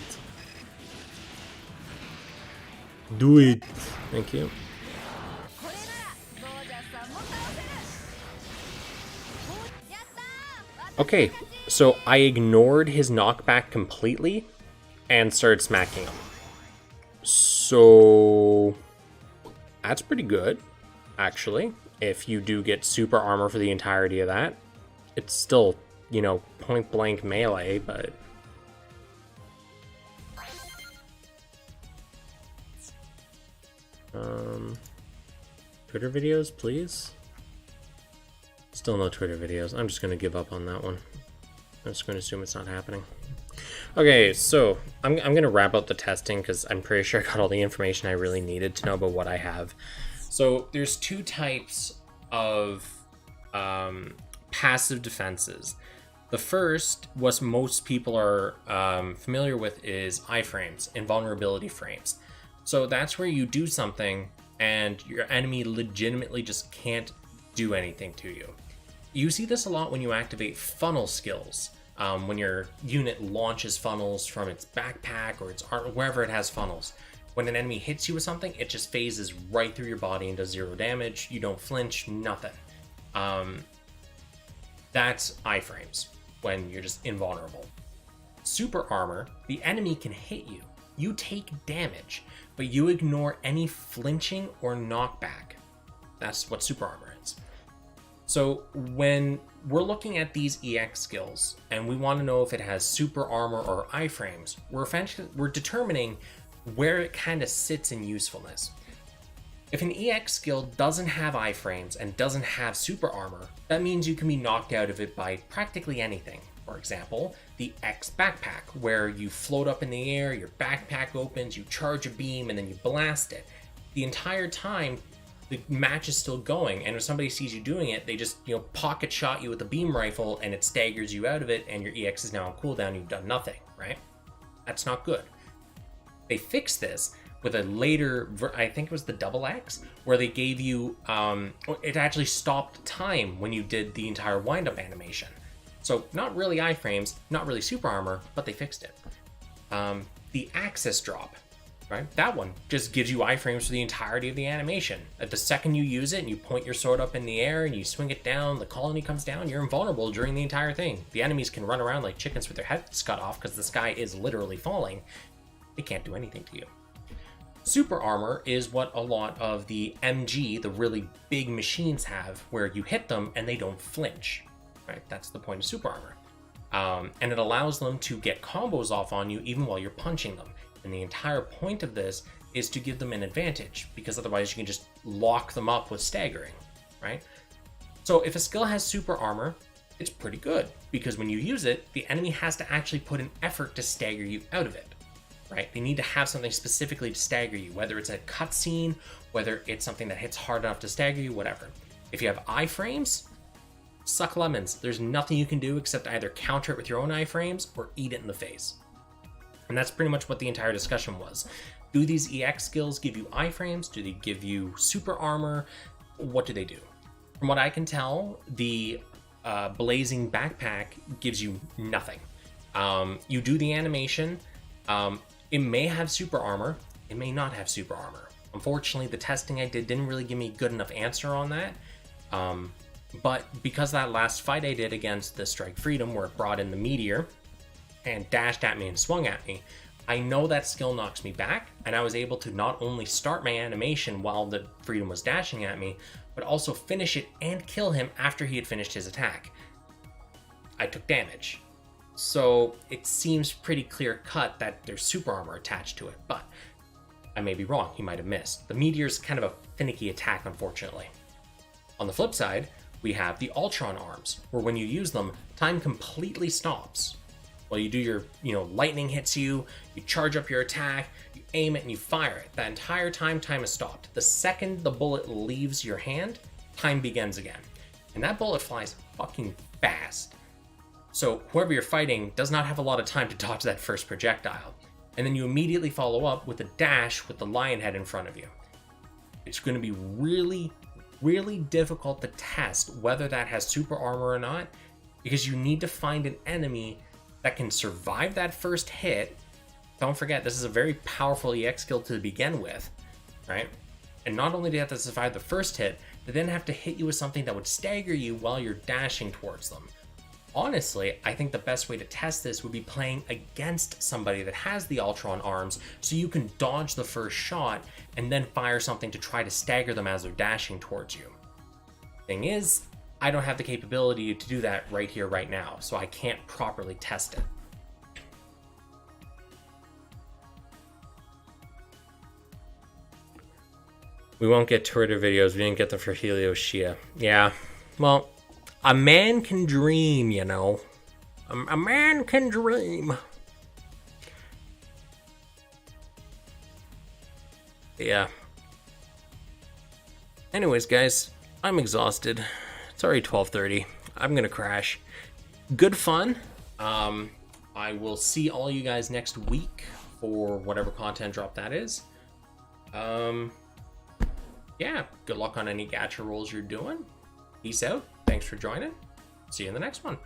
Do it. Thank you. Okay, so I ignored his knockback completely and started smacking him. So that's pretty good, actually. If you do get super armor for the entirety of that, it's still, you know, point blank melee, but Twitter videos, please. Still no Twitter videos. I'm just gonna give up on that one. I'm just gonna assume it's not happening. Okay, so I'm gonna wrap up the testing because I'm pretty sure I got all the information I really needed to know about what I have. So there's two types of passive defenses. The first, what most people are familiar with, is iframes, invulnerability frames. So that's where you do something and your enemy legitimately just can't do anything to you. You see this a lot when you activate funnel skills. When your unit launches funnels from its backpack or its armor, wherever it has funnels. When an enemy hits you with something, it just phases right through your body and does 0 damage. You don't flinch, nothing. That's iframes, when you're just invulnerable. Super armor, the enemy can hit you. You take damage, but you ignore any flinching or knockback. That's what super armor is. So when we're looking at these EX skills and we want to know if it has super armor or iframes, we're determining where it kind of sits in usefulness. If an EX skill doesn't have iframes and doesn't have super armor, that means you can be knocked out of it by practically anything. For example, the X backpack, where you float up in the air, your backpack opens, you charge a beam, and then you blast it. The entire time, the match is still going, and if somebody sees you doing it, they just, pocket shot you with a beam rifle, and it staggers you out of it, and your EX is now on cooldown, you've done nothing, right? That's not good. They fixed this with a later, I think it was the double X, where they gave you, it actually stopped time when you did the entire wind-up animation. So not really iframes, not really super armor, but they fixed it. The access drop, right? That one just gives you iframes for the entirety of the animation. At the second you use it and you point your sword up in the air and you swing it down, the colony comes down, you're invulnerable during the entire thing. The enemies can run around like chickens with their heads cut off because the sky is literally falling. They can't do anything to you. Super armor is what a lot of the MG, the really big machines, have, where you hit them and they don't flinch. Right? That's the point of super armor. And it allows them to get combos off on you even while you're punching them. And the entire point of this is to give them an advantage, because otherwise you can just lock them up with staggering, right? So if a skill has super armor, it's pretty good, because when you use it, the enemy has to actually put an effort to stagger you out of it, right? They need to have something specifically to stagger you, whether it's a cutscene, whether it's something that hits hard enough to stagger you, whatever. If you have iframes, suck lemons. There's nothing you can do except either counter it with your own iframes or eat it in the face. And that's pretty much what the entire discussion was. Do these EX skills give you iframes? Do they give you super armor? What do they do? From what I can tell, the blazing backpack gives you nothing. You do the animation. It may have super armor. It may not have super armor. Unfortunately, the testing I did didn't really give me a good enough answer on that. But because that last fight I did against the Strike Freedom, where it brought in the meteor and dashed at me and swung at me, I know that skill knocks me back, and I was able to not only start my animation while the Freedom was dashing at me, but also finish it and kill him after he had finished his attack. I took damage. So it seems pretty clear cut that there's super armor attached to it, but I may be wrong, he might have missed. The meteor's kind of a finicky attack, unfortunately. On the flip side, we have the Ultron arms, where when you use them, time completely stops. Well, you do your, lightning hits you, you charge up your attack, you aim it, and you fire it. That entire time is stopped. The second the bullet leaves your hand, time begins again. And that bullet flies fucking fast. So whoever you're fighting does not have a lot of time to dodge that first projectile. And then you immediately follow up with a dash with the lion head in front of you. It's going to be really, really difficult to test whether that has super armor or not, because you need to find an enemy that can survive that first hit. Don't forget, this is a very powerful EX skill to begin with, right? And not only do you have to survive the first hit, they then have to hit you with something that would stagger you while you're dashing towards them. Honestly, I think the best way to test this would be playing against somebody that has the Ultron arms, so you can dodge the first shot and then fire something to try to stagger them as they're dashing towards you. Thing is, I don't have the capability to do that right here, right now, so I can't properly test it. We won't get Twitter videos. We didn't get the for Helio Shia. Yeah, well, a man can dream, you know. A man can dream. Yeah. Anyways, guys, I'm exhausted. It's already 12:30. I'm gonna crash. Good fun. I will see all you guys next week for whatever content drop that is. Yeah, good luck on any gacha rolls you're doing. Peace out. Thanks for joining. See you in the next one.